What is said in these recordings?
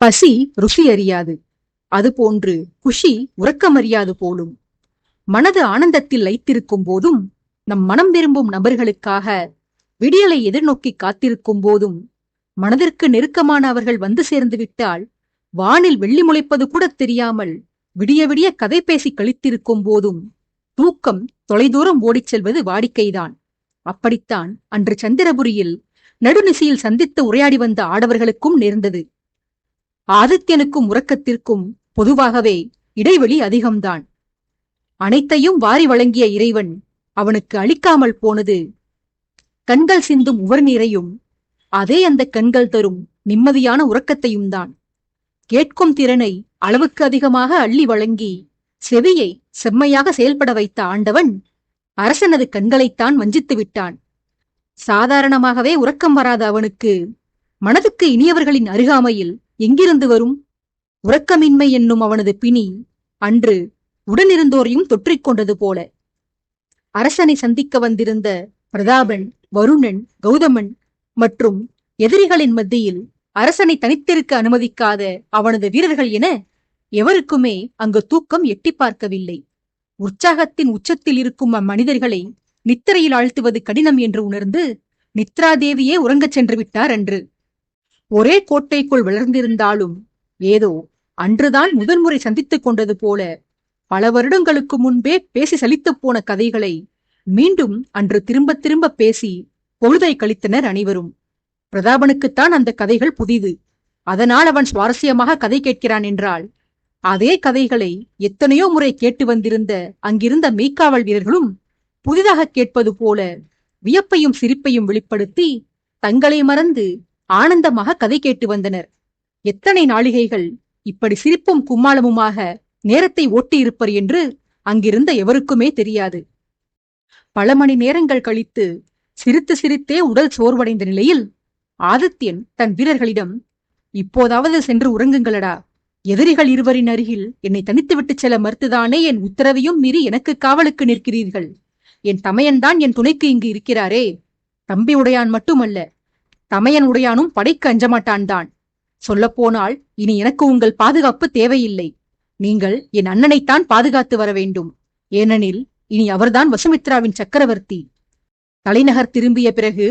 பசி ருசி அறியாது, அதுபோன்று குஷி உறக்கமறியாது போலும். மனது ஆனந்தத்தில் லைத்திருக்கும் போதும், நம் மனம் விரும்பும் நபர்களுக்காக விடியலை எதிர்நோக்கி காத்திருக்கும் போதும், மனதிற்கு நெருக்கமான அவர்கள் வந்து சேர்ந்து விட்டால் வானில் வெள்ளி முளைப்பது கூட தெரியாமல் விடிய விடிய கதை பேசி கழித்திருக்கும் போதும் தூக்கம் தொலைதூரம் ஓடிச் செல்வது வாடிக்கைதான். அப்படித்தான் அன்று சந்திரபுரியில் நடுநிசையில் சந்தித்து உரையாடி வந்த ஆடவர்களுக்கும் நேர்ந்தது. ஆதித்யனுக்கும் உறக்கத்திற்கும் பொதுவாகவே இடைவெளி அதிகம்தான். அனைத்தையும் வாரி வழங்கிய இறைவன் அவனுக்கு அளிக்காமல் போனது கண்கள் சிந்தும் உவர் நீரையும், அதே அந்த கண்கள் தரும் நிம்மதியான உறக்கத்தையும் தான். கேட்கும் திறனை அளவுக்கு அதிகமாக அள்ளி வழங்கி செவியை செம்மையாக செயல்பட வைத்த ஆண்டவன் அரசனது கண்களைத்தான் வஞ்சித்து விட்டான். சாதாரணமாகவே உறக்கம் வராத அவனுக்கு மனதுக்கு இனியவர்களின் அருகாமையில் எங்கிருந்து வரும்? உறக்கமின்மை என்னும் அவனது பிணி அன்று உடனிருந்தோரையும் தொற்றிக்கொண்டது போல. அரசனை சந்திக்க வந்திருந்த பிரதாபன், வருணன், கௌதமன் மற்றும் எதிரிகளின் மத்தியில் அரசனை தனித்திருக்க அனுமதிக்காத அவனது வீரர்கள் என எவருக்குமே அங்கு தூக்கம் எட்டி பார்க்கவில்லை. உற்சாகத்தின் உச்சத்தில் இருக்கும் அம்மனிதர்களை நித்திரையில் ஆழ்த்துவது கடினம் என்று உணர்ந்து நித்ராதேவியே உறங்கச் சென்று விட்டார் அன்று. ஒரே கோட்டைக்குள் வளர்ந்திருந்தாலும் ஏதோ அன்றுதான் முதன்முறை சந்தித்துக் கொண்டது போல பல வருடங்களுக்கு முன்பே பேசி சலித்துப் போன கதைகளை மீண்டும் அன்று திரும்ப திரும்ப பேசி பொழுதை கழித்தனர் அனைவரும். பிரதாபனுக்குத்தான் அந்த கதைகள் புதிது. அதனால் அவன் சுவாரஸ்யமாக கதை கேட்கிறான் என்றால், அதே கதைகளை எத்தனையோ முறை கேட்டு வந்திருந்த அங்கிருந்த மெய்க்காவல் வீரர்களும் புதிதாக கேட்பது போல வியப்பையும் சிரிப்பையும் வெளிப்படுத்தி தங்களை மறந்து ஆனந்தமாக கதை கேட்டு வந்தனர். எத்தனை நாளிகைகள் இப்படி சிரிப்பும் கும்மாளமுமாக நேரத்தை ஓட்டியிருப்பர் என்று அங்கிருந்த எவருக்குமே தெரியாது. பல மணி நேரங்கள் கழித்து சிரித்து சிரித்தே உடல் சோர்வடைந்த நிலையில் ஆதித்யன் தன் வீரர்களிடம், இப்போதாவது சென்று உறங்குங்களடா. எதிரிகள் இருவரின் அருகில் என்னை தனித்து விட்டுச் செல்ல மறுத்துதானே என் உத்தரவையும் மீறி எனக்கு காவலுக்கு நிற்கிறீர்கள். என் தமையன்தான் என் துணைக்கு இங்கு இருக்கிறாரே. தம்பி உடையான் மட்டுமல்ல, தமையன் உடையானும் படைக்கு அஞ்சமாட்டான் தான். சொல்லப்போனால் இனி எனக்கு உங்கள் பாதுகாப்பு தேவையில்லை. நீங்கள் என் அண்ணனைத்தான் பாதுகாத்து வர வேண்டும். ஏனெனில் இனி அவர்தான் வசுமித்ராவின் சக்கரவர்த்தி. தலைநகர் திரும்பிய பிறகு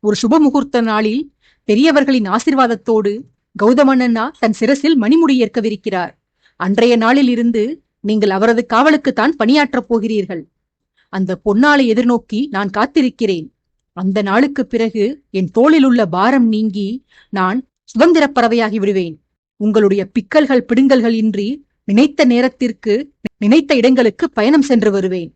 ஒரு சுப முகூர்த்த நாளில் பெரியவர்களின் ஆசிர்வாதத்தோடு கௌதமண்ணா தன் சிரசில் மணிமுடி ஏற்கவிருக்கிறார். அன்றைய நாளில் இருந்து நீங்கள் அவரது காவலுக்குத்தான் பணியாற்றப் போகிறீர்கள். அந்த பொன்னாளை எதிர்நோக்கி நான் காத்திருக்கிறேன். அந்த நாளுக்கு பிறகு என் தோளில் உள்ள பாரம் நீங்கி நான் சுதந்திர பறவையாகி விடுவேன். உங்களுடைய பிக்கல்கள் பிடுங்கல்கள் இன்றி நினைத்த நேரத்திற்கு நினைத்த இடங்களுக்கு பயணம் சென்று வருவேன்.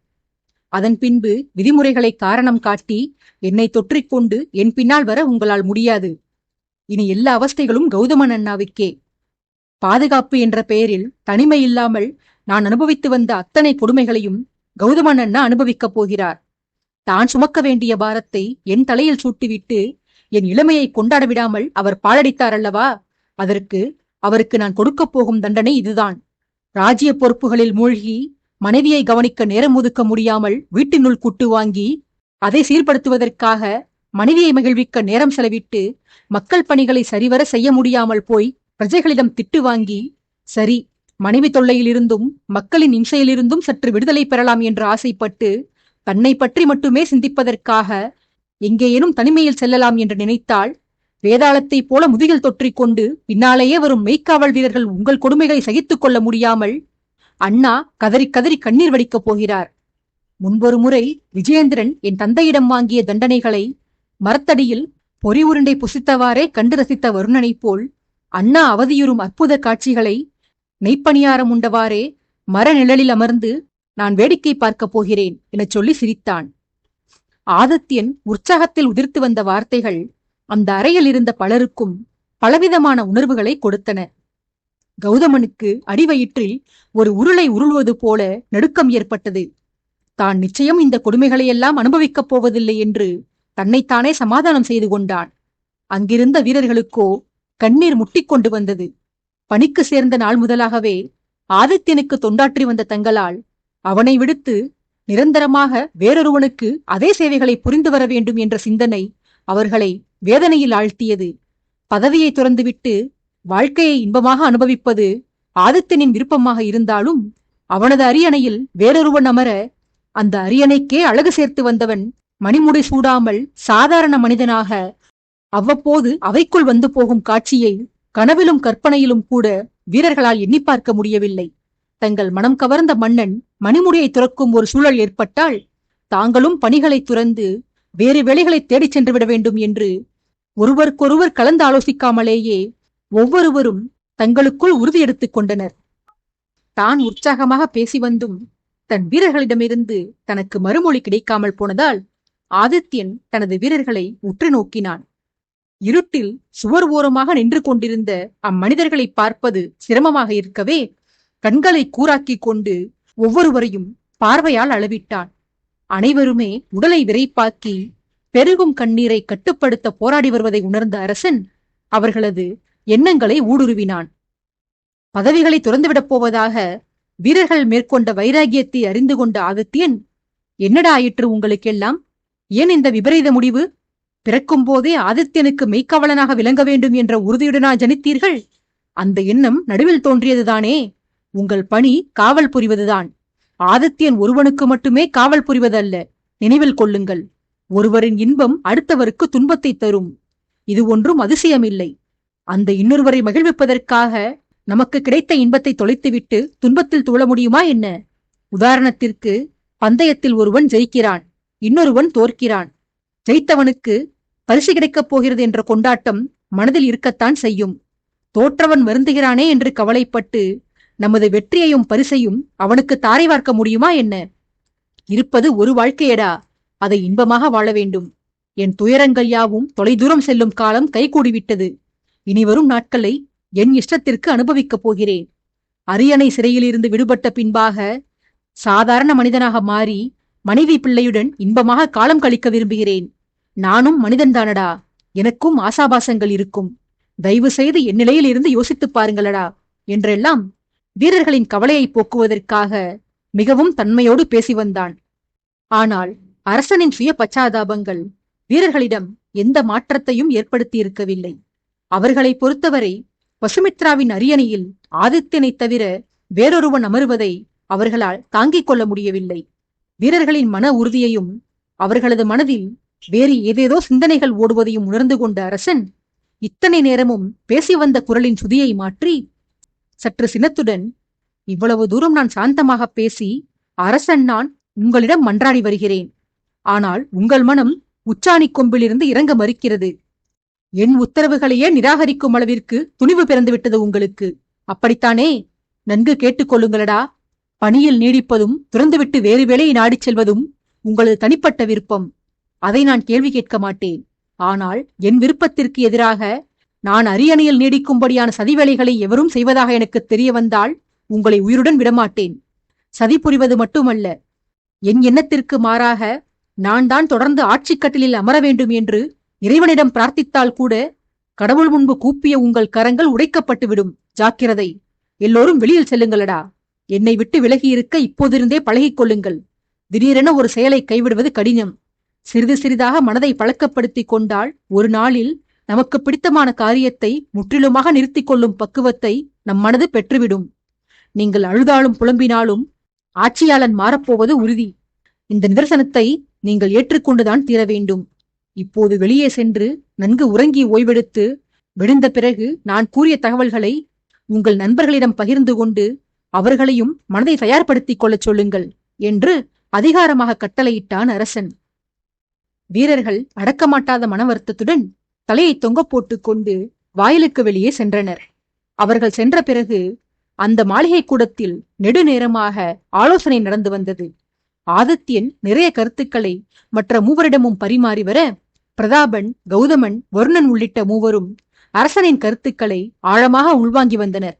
அதன் பின்பு விதிமுறைகளை காரணம் காட்டி என்னை தொற்றிக்கொண்டு என் பின்னால் வர உங்களால் முடியாது. இனி எல்லா அவஸ்தைகளும் கௌதமன் அண்ணாவுக்கே. பாதுகாப்பு என்ற பெயரில் தனிமை இல்லாமல் நான் அனுபவித்து வந்த அத்தனை கொடுமைகளையும் கௌதமன் அண்ணா அனுபவிக்கப் போகிறார். தான் சுமக்க வேண்டிய பாரத்தை என் தலையில் சூட்டிவிட்டு என் இளமையை கொண்டாட விடாமல் அவர் பாழடித்தார் அல்லவா? அதற்கு அவருக்கு நான் கொடுக்கப் போகும் தண்டனை இதுதான். ராஜ்ய பொறுப்புகளில் மூழ்கி மனைவியை கவனிக்க நேரம் ஒதுக்க முடியாமல் வீட்டினுள் கூட்டு வாங்கி அதை சீர்படுத்துவதற்காக மனைவியை மகிழ்விக்க நேரம் செலவிட்டு மக்கள் பணிகளை சரிவர செய்ய முடியாமல் போய் பிரஜைகளிடம் திட்டு வாங்கி, சரி மனைவி தொல்லையிலிருந்தும் மக்களின் இம்சையிலிருந்தும் சற்று விடுதலை பெறலாம் என்று ஆசைப்பட்டு தன்னை பற்றி மட்டுமே சிந்திப்பதற்காக எங்கேயேனும் தனிமையில் செல்லலாம் என்று நினைத்தால் வேதாளத்தைப் போல முதுகில் தொற்றிக்கொண்டு பின்னாலேயே வரும் மெய்க்காவல் வீரர்கள் உங்கள் கொடுமைகளை சகித்துக் கொள்ள முடியாமல் அண்ணா கதறி கதறி கண்ணீர் வடிக்கப் போகிறார். முன்பொரு முறை விஜயேந்திரன் என் தந்தையிடம் வாங்கிய தண்டனைகளை மரத்தடியில் பொறி உருண்டை புசித்தவாறே கண்டு ரசித்த வருணனைப் போல் அண்ணா அவதியுறும் அற்புத காட்சிகளை நெய்ப்பணியாரம் உண்டவாறே மர நிழலில் அமர்ந்து நான் வேடிக்கை பார்க்கப் போகிறேன் எனச் சொல்லி சிரித்தான். ஆதித்யன் உற்சாகத்தில் உதிர்த்து வந்த வார்த்தைகள் அந்த அறையில் இருந்த பலருக்கும் பலவிதமான உணர்வுகளை கொடுத்தன. கௌதமனுக்கு அடிவயிற்றில் ஒரு உருளை உருள்வது போல நடுக்கம் ஏற்பட்டது. தான் நிச்சயம் இந்த கொடுமைகளையெல்லாம் அனுபவிக்கப் போவதில்லை என்று தன்னைத்தானே சமாதானம் செய்து கொண்டான். அங்கிருந்த வீரர்களுக்கோ கண்ணீர் முட்டிக்கொண்டு வந்தது. பணிக்கு சேர்ந்த நாள் முதலாகவே ஆதித்யனுக்கு தொண்டாற்றி வந்த தங்களால் அவனை விடுத்து நிரந்தரமாக வேறொருவனுக்கு அதே சேவைகளை புரிந்து வர வேண்டும் என்ற சிந்தனை அவர்களை வேதனையில் ஆழ்த்தியது. பதவியை துறந்துவிட்டு வாழ்க்கையை இன்பமாக அனுபவிப்பது ஆதித்தனின் விருப்பமாக இருந்தாலும் அவனது அரியணையில் வேறொருவன் அமர அந்த அரியணைக்கே அழகு சேர்த்து வந்தவன் மணிமுடி சூடாமல் சாதாரண மனிதனாக அவ்வப்போது அவைக்குள் வந்து போகும் காட்சியை கனவிலும் கற்பனையிலும் கூட வீரர்களால் எண்ணி பார்க்க முடியவில்லை. தங்கள் மனம் கவர்ந்த மன்னன் மணிமுடியை துறக்கும் ஒரு சூழல் ஏற்பட்டால் தாங்களும் பணிகளை துறந்து வேறு வேலைகளை தேடிச் சென்று விட வேண்டும் என்று ஒருவருக்கொருவர் கலந்து ஆலோசிக்காமலேயே ஒவ்வொருவரும் தங்களுக்குள் உறுதி எடுத்துக் கொண்டனர். தான் உற்சாகமாக பேசி வந்தும் தன் வீரர்களிடமிருந்து தனக்கு மறுமொழி கிடைக்காமல் போனதால் ஆதித்யன் தனது வீரர்களை உற்று நோக்கினான். இருட்டில் சுவர் ஓரமாக நின்று கொண்டிருந்த அம்மனிதர்களை பார்ப்பது சிரமமாக இருக்கவே கண்களை கூராக்கிக் கொண்டு ஒவ்வொருவரையும் பார்வையால் அளவிட்டான். அனைவருமே உடலை விரைப்பாக்கி பெருகும் கண்ணீரை கட்டுப்படுத்த போராடி வருவதை உணர்ந்த அரசன் அவர்களது எண்ணங்களை ஊடுருவினான். பதவிகளை துறந்துவிடப் போவதாக வீரர்கள் மேற்கொண்ட வைராகியத்தை அறிந்து கொண்ட ஆதித்யன், என்னடா ஆயிற்று உங்களுக்கெல்லாம்? ஏன் இந்த விபரீத முடிவு? பிறக்கும் போதே ஆதித்யனுக்கு மெய்க்காவலனாக விளங்க வேண்டும் என்ற உறுதியுடனா ஜனித்தீர்கள்? அந்த எண்ணம் நடுவில் தோன்றியதுதானே? உங்கள் பணி காவல் புரிவதுதான். ஆதித்யன் ஒருவனுக்கு மட்டுமே காவல் புரிவதல்ல, நினைவில் கொள்ளுங்கள். ஒருவரின் இன்பம் அடுத்தவருக்கு துன்பத்தை தரும். இது ஒன்றும் அதிசயமில்லை. அந்த இன்னொருவரை மகிழ்விப்பதற்காக நமக்கு கிடைத்த இன்பத்தை தொலைத்துவிட்டு துன்பத்தில் துவள முடியுமா என்ன? உதாரணத்திற்கு, பந்தயத்தில் ஒருவன் ஜெயிக்கிறான், இன்னொருவன் தோற்கிறான். ஜெயித்தவனுக்கு பரிசு கிடைக்கப் போகிறது என்ற கொண்டாட்டம் மனதில் இருக்கத்தான் செய்யும். தோற்றவன் வருந்துகிறானே என்று கவலைப்பட்டு நமது வெற்றியையும் பரிசையும் அவனுக்கு தாரை வார்க்க முடியுமா என்ன? இருப்பது ஒரு வாழ்க்கையடா, அதை இன்பமாக வாழ வேண்டும். என் துயரங்கள் யாவும் தொலைதூரம் செல்லும் காலம் கைகூடிவிட்டது. இனிவரும் நாட்களை என் இஷ்டத்திற்கு அனுபவிக்கப் போகிறேன். அரியணை சிறையிலிருந்து விடுபட்ட பின்பாக சாதாரண மனிதனாக மாறி மனைவி பிள்ளையுடன் இன்பமாக காலம் கழிக்க விரும்புகிறேன். நானும் மனிதன்தானடா, எனக்கும் ஆசாபாசங்கள் இருக்கும். தயவு செய்து என் நிலையில் இருந்து யோசித்துப் பாருங்களடா என்றெல்லாம் வீரர்களின் கவலையை போக்குவதற்காக மிகவும் தன்மையோடு பேசி வந்தான். ஆனால் அரசனின் சுய பச்சாதாபங்கள் வீரர்களிடம் எந்த மாற்றத்தையும் ஏற்படுத்தியிருக்கவில்லை. அவர்களை பொறுத்தவரை வசுமித்ராவின் அரியணையில் ஆதித்யனை தவிர வேறொருவன் அமருவதை அவர்களால் தாங்கிக் கொள்ள முடியவில்லை. வீரர்களின் மன உறுதியையும் அவர்களது மனதில் வேறு ஏதேதோ சிந்தனைகள் ஓடுவதையும் உணர்ந்து கொண்ட அரசன் இத்தனை நேரமும் பேசி வந்த குரலின் சுதியை மாற்றி சற்று சினத்துடன், இவ்வளவு தூரம் நான் சாந்தமாக பேசி அரசன் நான் உங்களிடம் மன்றாடி வருகிறேன். ஆனால் உங்கள் மனம் உச்சாணி கொம்பிலிருந்து இறங்க மறுக்கிறது. என் உத்தரவுகளையே நிராகரிக்கும் அளவிற்கு துணிவு பிறந்துவிட்டது உங்களுக்கு. அப்படித்தானே? நன்கு கேட்டுக்கொள்ளுங்களடா. பணியில் நீடிப்பதும் துறந்துவிட்டு வேறு வேலையை நாடிச் செல்வதும் உங்களது தனிப்பட்ட விருப்பம். அதை நான் கேள்வி கேட்க மாட்டேன். ஆனால் என் விருப்பத்திற்கு எதிராக நான் அரியணையில் நீடிக்கும்படியான சதிவேலைகளை எவரும் செய்வதாக எனக்கு தெரிய வந்தால் உங்களை உயிருடன் விடமாட்டேன். சதி புரிவது மட்டுமல்ல, என் எண்ணத்திற்கு மாறாக நான் தான் தொடர்ந்து ஆட்சிக்கட்டிலில் அமர வேண்டும் என்று இறைவனிடம் பிரார்த்தித்தால் கூட கடவுள் முன்பு கூப்பிய உங்கள் கரங்கள் உடைக்கப்பட்டுவிடும். ஜாக்கிரதை. எல்லோரும் வெளியில் செல்லுங்களடா. என்னை விட்டு விலகியிருக்க இப்போதிருந்தே பழகிக் கொள்ளுங்கள். திடீரென ஒரு செயலை கைவிடுவது கடினம். சிறிது சிறிதாக மனதை பழக்கப்படுத்திக் கொண்டால் ஒரு நாளில் நமக்கு பிடித்தமான காரியத்தை முற்றிலுமாக நிறுத்திக் கொள்ளும் பக்குவத்தை நம் மனது பெற்றுவிடும். நீங்கள் அழுதாலும் புலம்பினாலும் ஆட்சியாளன் மாறப்போவது உறுதி. இந்த நிதர்சனத்தை நீங்கள் ஏற்றுக்கொண்டுதான் தீர வேண்டும். இப்போது வெளியே சென்று நன்கு உறங்கி ஓய்வெடுத்து விழுந்த பிறகு நான் கூறிய தகவல்களை உங்கள் நண்பர்களிடம் பகிர்ந்து கொண்டு அவர்களையும் மனதை தயார்படுத்திக் கொள்ளச் சொல்லுங்கள் என்று அதிகாரமாக கட்டளையிட்டான் அரசன். வீரர்கள் அடக்கமாட்டாத மன வருத்தத்துடன் தலையை தொங்க போட்டுக் கொண்டு வாயிலுக்கு வெளியே சென்றனர். அவர்கள் சென்ற பிறகு அந்த மாளிகை கூடத்தில் நெடுநேரமாக ஆலோசனை நடந்து வந்தது. ஆதித்யன் நிறைய கருத்துக்களை மற்ற மூவரிடமும் பரிமாறி வர பிரதாபன், கௌதமன், வருணன் உள்ளிட்ட மூவரும் அரசனின் கருத்துக்களை ஆழமாக உள்வாங்கி வந்தனர்.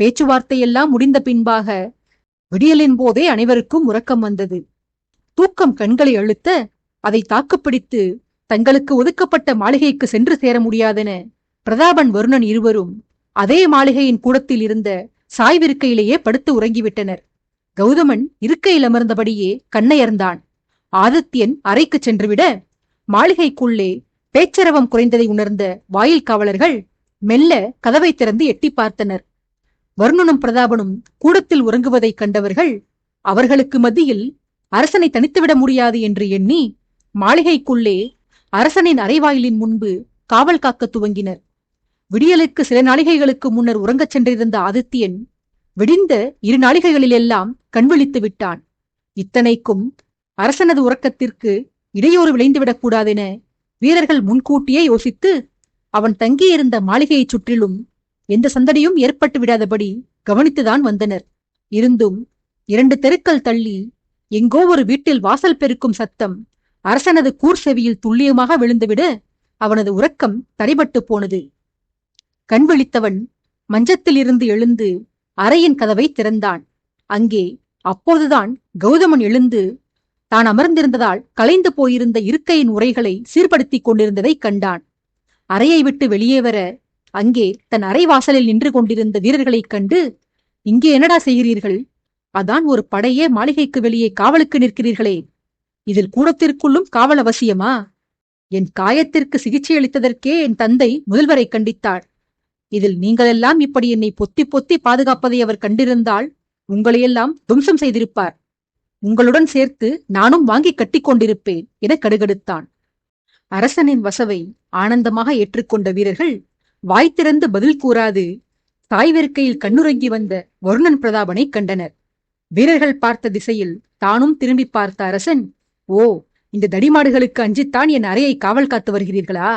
பேச்சுவார்த்தையெல்லாம் முடிந்த பின்பாக விடியலின் போதே அனைவருக்கும் உறக்கம் வந்தது. தூக்கம் கண்களை அழுத்த அதை தாக்குப்பிடித்து தங்களுக்கு ஒதுக்கப்பட்ட மாளிகைக்கு சென்று சேர முடியாதென பிரதாபன், வருணன் இருவரும் அதே மாளிகையின் கூடத்தில் இருந்த சாய்விருக்கையிலேயே படுத்து உறங்கிவிட்டனர். கௌதமன் இருக்கையில் அமர்ந்தபடியே கண்ணையர்ந்தான். ஆதித்யன் அறைக்கு சென்றுவிட மாளிகைக்குள்ளே பேச்சரவம் குறைந்ததை உணர்ந்த வாயில் காவலர்கள் மெல்ல கதவை திறந்து எட்டி பார்த்தனர். வருணனும் பிரதாபனும் கூடத்தில் உறங்குவதைக் கண்டவர்கள் அவர்களுக்கு மத்தியில் அரசனை தனித்துவிட முடியாது என்று எண்ணி மாளிகைக்குள்ளே அரசனின் அறைவாயிலின் முன்பு காவல் காக்க துவங்கினர். விடியலுக்கு சில நாளிகைகளுக்கு முன்னர் உறங்கச் சென்றிருந்த ஆதித்யன் விடிந்த 2 நாளிகைகளிலெல்லாம் கண்விழித்து விட்டான். இத்தனைக்கும் அரசனது உறக்கத்திற்கு இடையூறு விளைந்துவிடக் கூடாதென வீரர்கள் முன்கூட்டியே யோசித்து அவன் தங்கியிருந்த மாளிகையைச் சுற்றிலும் எந்த சந்தடியும் ஏற்பட்டு விடாதபடி கவனித்துதான் வந்தனர். இருந்தும் 2 தெருக்கள் தள்ளி எங்கோ ஒரு வீட்டில் வாசல் பெருக்கும் சத்தம் அரசனது கூர் செவியில் துல்லியமாக விழுந்துவிட அவனது உறக்கம் தடைபட்டு போனது. கண் விழித்தவன் மஞ்சத்திலிருந்து எழுந்து அறையின் கதவை திறந்தான். அங்கே அப்போதுதான் கௌதமன் எழுந்து தான் அமர்ந்திருந்ததால் கலைந்து போயிருந்த இருக்கையின் உரைகளை சீர்படுத்திக் கொண்டிருந்ததை கண்டான். அறையை விட்டு வெளியே வர அங்கே தன் அறை வாசலில் நின்று கொண்டிருந்த வீரர்களைக் கண்டு, இங்கே என்னடா செய்கிறீர்கள்? அதான் ஒரு படையே மாளிகைக்கு வெளியே காவலுக்கு நிற்கிறீர்களே, இதில் கூடத்திற்குள்ளும் காவல் அவசியமா? என் காயத்திற்கு சிகிச்சை அளித்ததற்கே என் தந்தை முதல்வரை கண்டித்தார். இதில் நீங்களெல்லாம் இப்படி என்னை பொத்தி பொத்தி பாதுகாப்பதை அவர் கண்டிருந்தால் உங்களையெல்லாம் துவம்சம் செய்திருப்பார். உங்களுடன் சேர்த்து நானும் வாங்கி கட்டிக் கொண்டிருப்பேன் என கடுகடுத்தான். அரசனின் வசவை ஆனந்தமாக ஏற்றுக்கொண்ட வீரர்கள் வாய் திறந்து பதில் கூறாது தாய்வெருக்கையில் கண்ணுறங்கி வந்த வருணன் பிரதாபனை கண்டனர். வீரர்கள் பார்த்த திசையில் தானும் திரும்பி பார்த்த அரசன், ஓ, இந்த தடிமாடுகளுக்கு அஞ்சித்தான் என் அறையை காவல் காத்து வருகிறீர்களா?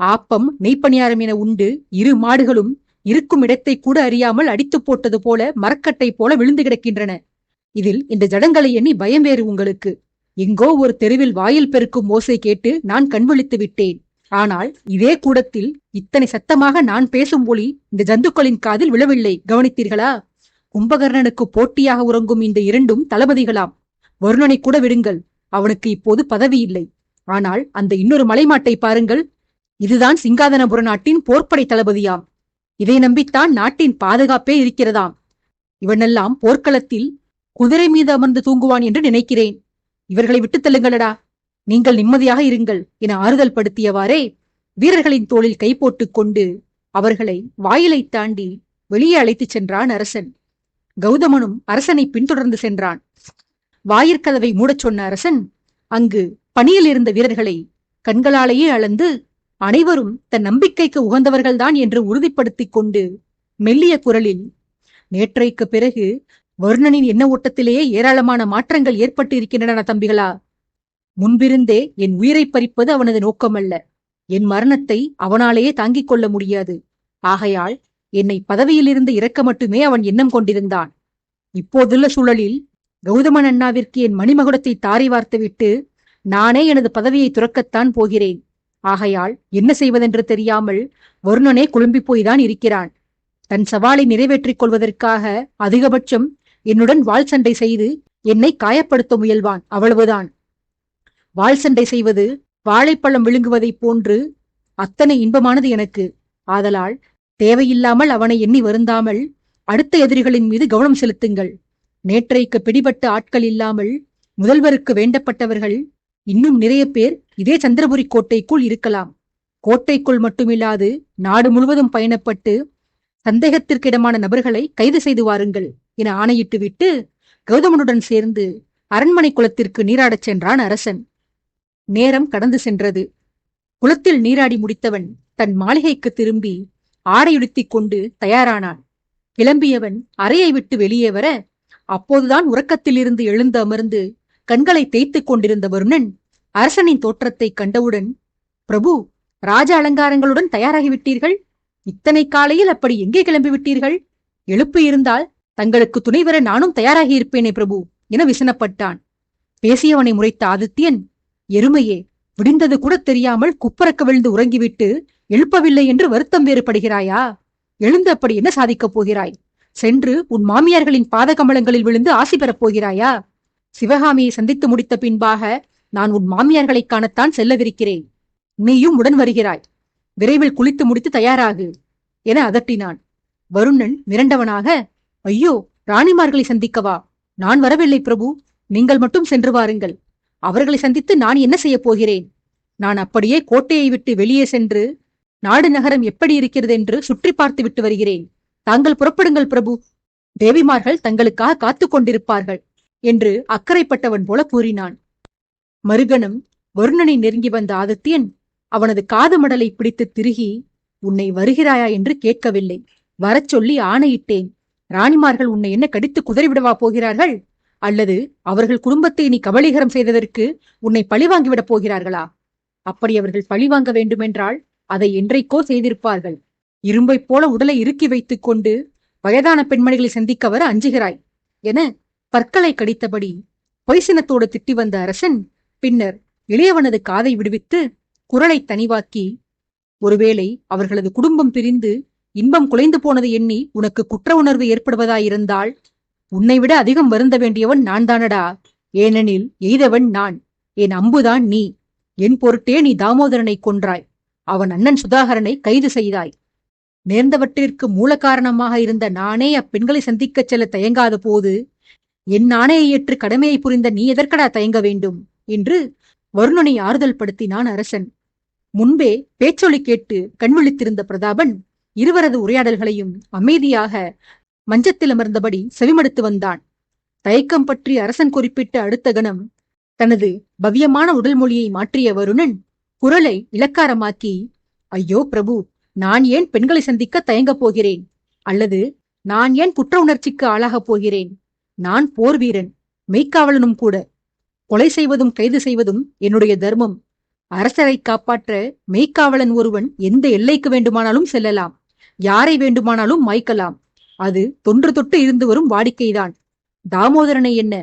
ஆப்பம் நெய்ப்பணியாரம் என உண்டு 2 மாடுகளும் இருக்கும் இடத்தை கூட அறியாமல் அடித்து போட்டது போல மரக்கட்டை போல விழுந்து கிடக்கின்றன. இதில் இந்த ஜடங்களை எண்ணி பயம் வேறு உங்களுக்கு. எங்கோ ஒரு தெருவில் வாயில் பெருக்கும் ஓசை கேட்டு நான் கண்விழித்து விட்டேன். ஆனால் இதே கூடத்தில் இத்தனை சத்தமாக நான் பேசும் ஒலி இந்த ஜந்துக்களின் காதில் விழவில்லை, கவனித்தீர்களா? கும்பகர்ணனுக்கு போட்டியாக உறங்கும் இந்த 2ம் தளபதிகளாம். வருணனை கூட விடுங்கள், அவனுக்கு இப்போது பதவி இல்லை. ஆனால் அந்த இன்னொரு மலைமாட்டை பாருங்கள், இதுதான் சிங்காதனபுர நாட்டின் போர்ப்படை தளபதியாம். இதை நம்பித்தான் நாட்டின் பாதுகாப்பே இருக்கிறதாம். இவனெல்லாம் போர்க்களத்தில் குதிரை மீது அமர்ந்து தூங்குவான் என்று நினைக்கிறேன். இவர்களை விட்டுத் தள்ளுங்களடா, நீங்கள் நிம்மதியாக இருங்கள் என ஆறுதல் படுத்தியவாறே வீரர்களின் தோளில் கை போட்டுக் கொண்டு அவர்களை வாயிலை தாண்டி வெளியே அழைத்துச் சென்றான் அரசன். கௌதமனும் அரசனை பின்தொடர்ந்து சென்றான். வாயிற்கதவை மூடச் சொன்ன அரசன் அங்கு பணியில் இருந்த வீரர்களை கண்களாலேயே அளந்து அனைவரும் தன் நம்பிக்கைக்கு உகந்தவர்கள்தான் என்று உறுதிப்படுத்திக் கொண்டு மெல்லிய குரலில், நேற்றைக்கு பிறகு வருணனின் எண்ண ஓட்டத்திலேயே ஏராளமான மாற்றங்கள் ஏற்பட்டு இருக்கின்றன தம்பிகளா. முன்பிருந்தே என் உயிரை பறிப்பது அவனது நோக்கமல்ல. என் மரணத்தை அவனாலேயே தாங்கிக் கொள்ள முடியாது. ஆகையால் என்னை பதவியிலிருந்து இறக்க மட்டுமே அவன் எண்ணம் கொண்டிருந்தான். இப்போதுள்ள சூழலில் கௌதமன் அண்ணாவிற்கு என் மணிமகுடத்தை தாரை வார்த்துவிட்டு நானே எனது பதவியை துறக்கத்தான் போகிறேன். ஆகையால் என்ன செய்வதென்று தெரியாமல் வருணனே குழம்பி போய்தான் இருக்கிறான். தன் சவாலை நிறைவேற்றிக் கொள்வதற்காக அதிகபட்சம் என்னுடன் வாள் சண்டை செய்து என்னை காயப்படுத்த முயல்வான், அவ்வளவுதான். வாள் சண்டை செய்வது வாழைப்பழம் விழுங்குவதைப் போன்று அத்தனை இன்பமானது எனக்கு. ஆதலால் தேவையில்லாமல் அவனை எண்ணி வருந்தாமல் அடுத்த எதிரிகளின் மீது கவனம் செலுத்துங்கள். நேற்றைக்கு பிடிபட்ட ஆட்கள் இல்லாமல் முதல்வருக்கு வேண்டப்பட்டவர்கள் இன்னும் நிறைய பேர் இதே சந்திரபுரி கோட்டைக்குள் இருக்கலாம். கோட்டைக்குள் மட்டுமில்லாது நாடு முழுவதும் பயணப்பட்டு சந்தேகத்திற்கிடமான நபர்களை கைது செய்து வாருங்கள் என ஆணையிட்டு விட்டு கௌதமனுடன் சேர்ந்து அரண்மனை குளத்திற்கு நீராடச் சென்றான் அரசன். நேரம் கடந்து சென்றது. குளத்தில் நீராடி முடித்தவன் தன் மாளிகைக்கு திரும்பி ஆடையுடுத்திக் கொண்டு தயாரானான். கிளம்பியவன் அறையை விட்டு வெளியே வர அப்போதுதான் உறக்கத்திலிருந்து எழுந்து அமர்ந்து கண்களை தேய்த்துக் கொண்டிருந்த வருணன் அரசனின் தோற்றத்தை கண்டவுடன், பிரபு, ராஜ அலங்காரங்களுடன் தயாராகிவிட்டீர்கள். இத்தனை காலையில் அப்படி எங்கே கிளம்பிவிட்டீர்கள்? எழுப்பு இருந்தால் தங்களுக்கு துணை வர நானும் தயாராகியிருப்பேனே பிரபு என விசனப்பட்டான். பேசியவனை முறைத்த ஆதித்யன், எருமையே, விடிந்தது கூட தெரியாமல் குப்பரக்க விழுந்து உறங்கிவிட்டு எழுப்பவில்லை என்று வருத்தம் வேறுபடுகிறாயா? எழுந்து அப்படி என்ன சாதிக்கப் போகிறாய்? சென்று உன் மாமியார்களின் பாதகமலங்களில் விழுந்து ஆசி பெறப் போகிறாயா? சிவகாமியை சந்தித்து முடித்த பின்பாக நான் உன் மாமியார்களை காணத்தான் செல்லவிருக்கிறேன். நீயும் உடன் வருகிறாய். விரைவில் குளித்து முடித்து தயாராகு என அதட்டினான். வருணன் மிரண்டவனாக, ஐயோ, ராணிமார்களை சந்திக்கவா? நான் வரவில்லை பிரபு, நீங்கள் மட்டும் சென்று வாருங்கள். அவர்களை சந்தித்து நான் என்ன செய்யப் போகிறேன்? நான் அப்படியே கோட்டையை விட்டு வெளியே சென்று நாடு நகரம் எப்படி இருக்கிறது என்று சுற்றி பார்த்து விட்டு வருகிறேன். தாங்கள் புறப்படுங்கள் பிரபு. தேவிமார்கள் தங்களுக்காக காத்துக் கொண்டிருப்பார்கள் என்று அக்கறைப்பட்டவன் போல கூறினான். மறுகணம் வருணனை நெருங்கி வந்த ஆதித்யன் அவனது காது மடலை பிடித்து திருகி, உன்னை வருகிறாயா என்று கேட்கவில்லை, வரச் சொல்லி ஆணையிட்டேன். ராணிமார்கள் உன்னை என்ன கடித்து குதறிவிடவா போகிறார்கள்? அல்லது அவர்கள் குடும்பத்தை நீ கபலீகரம் செய்ததற்கு உன்னை பழிவாங்கிவிடப் போகிறார்களா? அப்படி அவர்கள் பழிவாங்க வேண்டுமென்றால் அதை என்றைக்கோ செய்திருப்பார்கள். இரும்பைப் போல உடலை இறுக்கி வைத்துக் கொண்டு வயதான பெண்மணிகளை சந்திக்க வர அஞ்சுகிறாய் என பற்களை கடித்தபடி பொய்சினத்தோடு திட்டி வந்த அரசன் பின்னர் இளையவனது காதை விடுவித்து குரலை தனிவாக்கி, ஒருவேளை அவர்களது குடும்பம் பிரிந்து இன்பம் குலைந்து போனது எண்ணி உனக்கு குற்ற உணர்வு ஏற்படுவதாயிருந்தால் உன்னை விட அதிகம் வருந்த வேண்டியவன் நான் தானடா. ஏனெனில் எய்தவன் நான், என் அம்புதான் நீ. என் பொருட்டே நீ தாமோதரனை கொன்றாய். அவன் அண்ணன் சுதாகரனை கைது செய்தாய். நேர்ந்தவற்றிற்கு மூல காரணமாக இருந்த நானே அப்பெண்களை சந்திக்கச் செல்ல தயங்காத போது என் ஆணையை ஏற்று கடமையை புரிந்த நீ எதற்கடா தயங்க வேண்டும் என்று வருணனை ஆறுதல் படுத்தினான் அரசன். முன்பே பேச்சொலி கேட்டு கண்விழித்திருந்த பிரதாபன் இருவரது உரையாடல்களையும் அமைதியாக மஞ்சத்தில் அமர்ந்தபடி செவிமடுத்து வந்தான். தயக்கம் பற்றி அரசன் குறிப்பிட்ட அடுத்த கணம் தனது பவ்யமான உடல் மொழியை மாற்றிய வருணன் குரலை இலக்காரமாக்கி, ஐயோ பிரபு, நான் ஏன் பெண்களை சந்திக்க தயங்கப் போகிறேன்? அல்லது நான் ஏன் குற்ற உணர்ச்சிக்கு ஆளாகப் போகிறேன்? நான் போர் வீரன், மெய்க்காவலனும் கூட. கொலை செய்வதும் கைது செய்வதும் என்னுடைய தர்மம். அரசரை காப்பாற்ற மெய்க்காவலன் ஒருவன் எந்த எல்லைக்கு வேண்டுமானாலும் செல்லலாம், யாரை வேண்டுமானாலும் மாய்க்கலாம். அது தொன்று தொட்டு இருந்து வரும் வாடிக்கைதான். தாமோதரனை என்ன,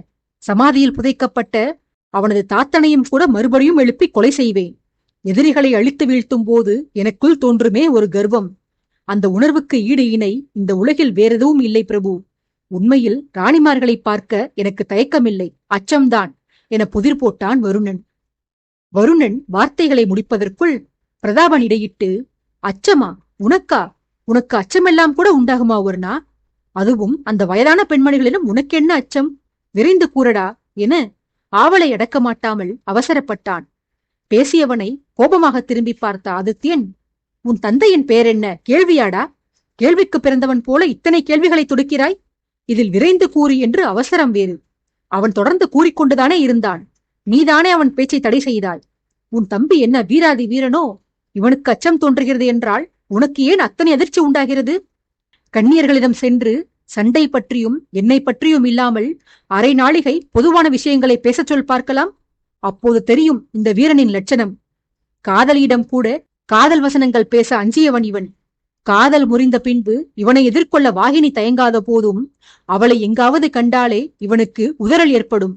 சமாதியில் புதைக்கப்பட்ட அவனது தாத்தனையும் கூட மறுபடியும் எழுப்பி கொலை செய்வேன். எதிரிகளை அழித்து வீழ்த்தும் போது எனக்குள் தோன்றுமே ஒரு கர்வம். அந்த உணர்வுக்கு ஈடு இணை இந்த உலகில் வேறெதுவும் இல்லை பிரபு. உண்மையில் ராணிமார்களை பார்க்க எனக்கு தயக்கமில்லை, அச்சம்தான் என புதிர் போட்டான் வருணன். வருணன் வார்த்தைகளை முடிப்பதற்குள் பிரதாபன் இடையிட்டு, அச்சமா? உனக்கா? உனக்கு அச்சமெல்லாம் கூட உண்டாகுமா வருணா? அதுவும் அந்த வயதான பெண்மணிகளிலும் உனக்கென்ன அச்சம்? விரைந்து கூறடா என ஆவலை அடக்க மாட்டாமல் அவசரப்பட்டான். பேசியவனை கோபமாக திரும்பி பார்த்த ஆதித்யன், உன் தந்தையின் பேர் என்ன? கேள்வியாடா? கேள்விக்கு பிறந்தவன் போல இத்தனை கேள்விகளை தொடுக்கிறாய். இதில் விரைந்து கூறி என்று அவசரம் வேறு. அவன் தொடர்ந்து கூறிக்கொண்டுதானே இருந்தான். நீதானே அவன் பேச்சை தடை செய்தாய். உன் தம்பி என்ன வீராதி வீரனோ? இவனுக்கு அச்சம் தோன்றுகிறது என்றால் உனக்கு ஏன் அத்தனை அதிர்ச்சி உண்டாகிறது? கண்ணியர்களிடம் சென்று சண்டை பற்றியும் என்னை பற்றியும் இல்லாமல் அரை நாளிகை பொதுவான விஷயங்களை பேசச் சொல் பார்க்கலாம். அப்போது தெரியும் இந்த வீரனின் லட்சணம். காதலியிடம் கூட காதல் வசனங்கள் பேச அஞ்சியவன் இவன். காதல் முறிந்த பின்பு இவனை எதிர்கொள்ள வாகினி தயங்காத போதும் அவளை எங்காவது கண்டாலே இவனுக்கு உதறல் ஏற்படும்.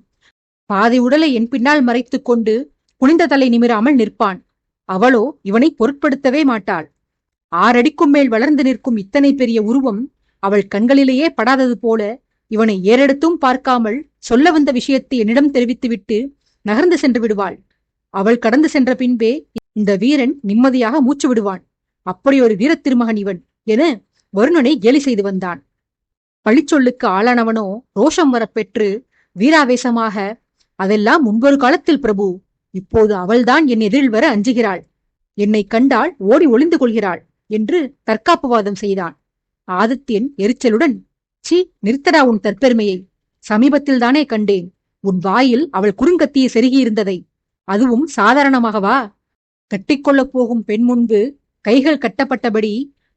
பாதி உடலை என் பின்னால் மறைத்துக் கொண்டு குனிந்த தலை நிமிராமல் நிற்பான். அவளோ இவனை பொருட்படுத்தவே மாட்டாள். 6 அடிக்கும் மேல் வளர்ந்து நிற்கும் இத்தனை பெரிய உருவம் அவள் கண்களிலேயே படாதது போல இவனை ஏறெடுத்தும் பார்க்காமல் சொல்ல வந்த விஷயத்தை என்னிடம் தெரிவித்துவிட்டு நகர்ந்து சென்று விடுவாள். அவள் கடந்து சென்ற பின்பே இந்த வீரன் நிம்மதியாக மூச்சு விடுவான். அப்படி ஒரு வீரத் திருமகன் இவன் என வருணனை கேலி செய்து வந்தான். பழிச்சொல்லுக்கு ஆளானவனோ ரோஷம் வரப்பெற்று வீராவேசமாக, அதெல்லாம் முன்பொரு காலத்தில் பிரபு, இப்போது அவள்தான் என் எதிரில் வர அஞ்சுகிறாள். என்னை கண்டால் ஓடி ஒளிந்து கொள்கிறாள் என்று தற்காப்புவாதம் செய்தான். ஆதித்யன் எரிச்சலுடன், சி, நிறுத்தடா உன் தற்பெருமையை. சமீபத்தில் தானே கண்டேன் உன் வாயில் அவள் குறுங்கத்தியை செருகியிருந்ததை. அதுவும் சாதாரணமாகவா? கட்டிக்கொள்ளப் போகும் பெண் முன்பு கைகள் கட்டப்பட்டபடி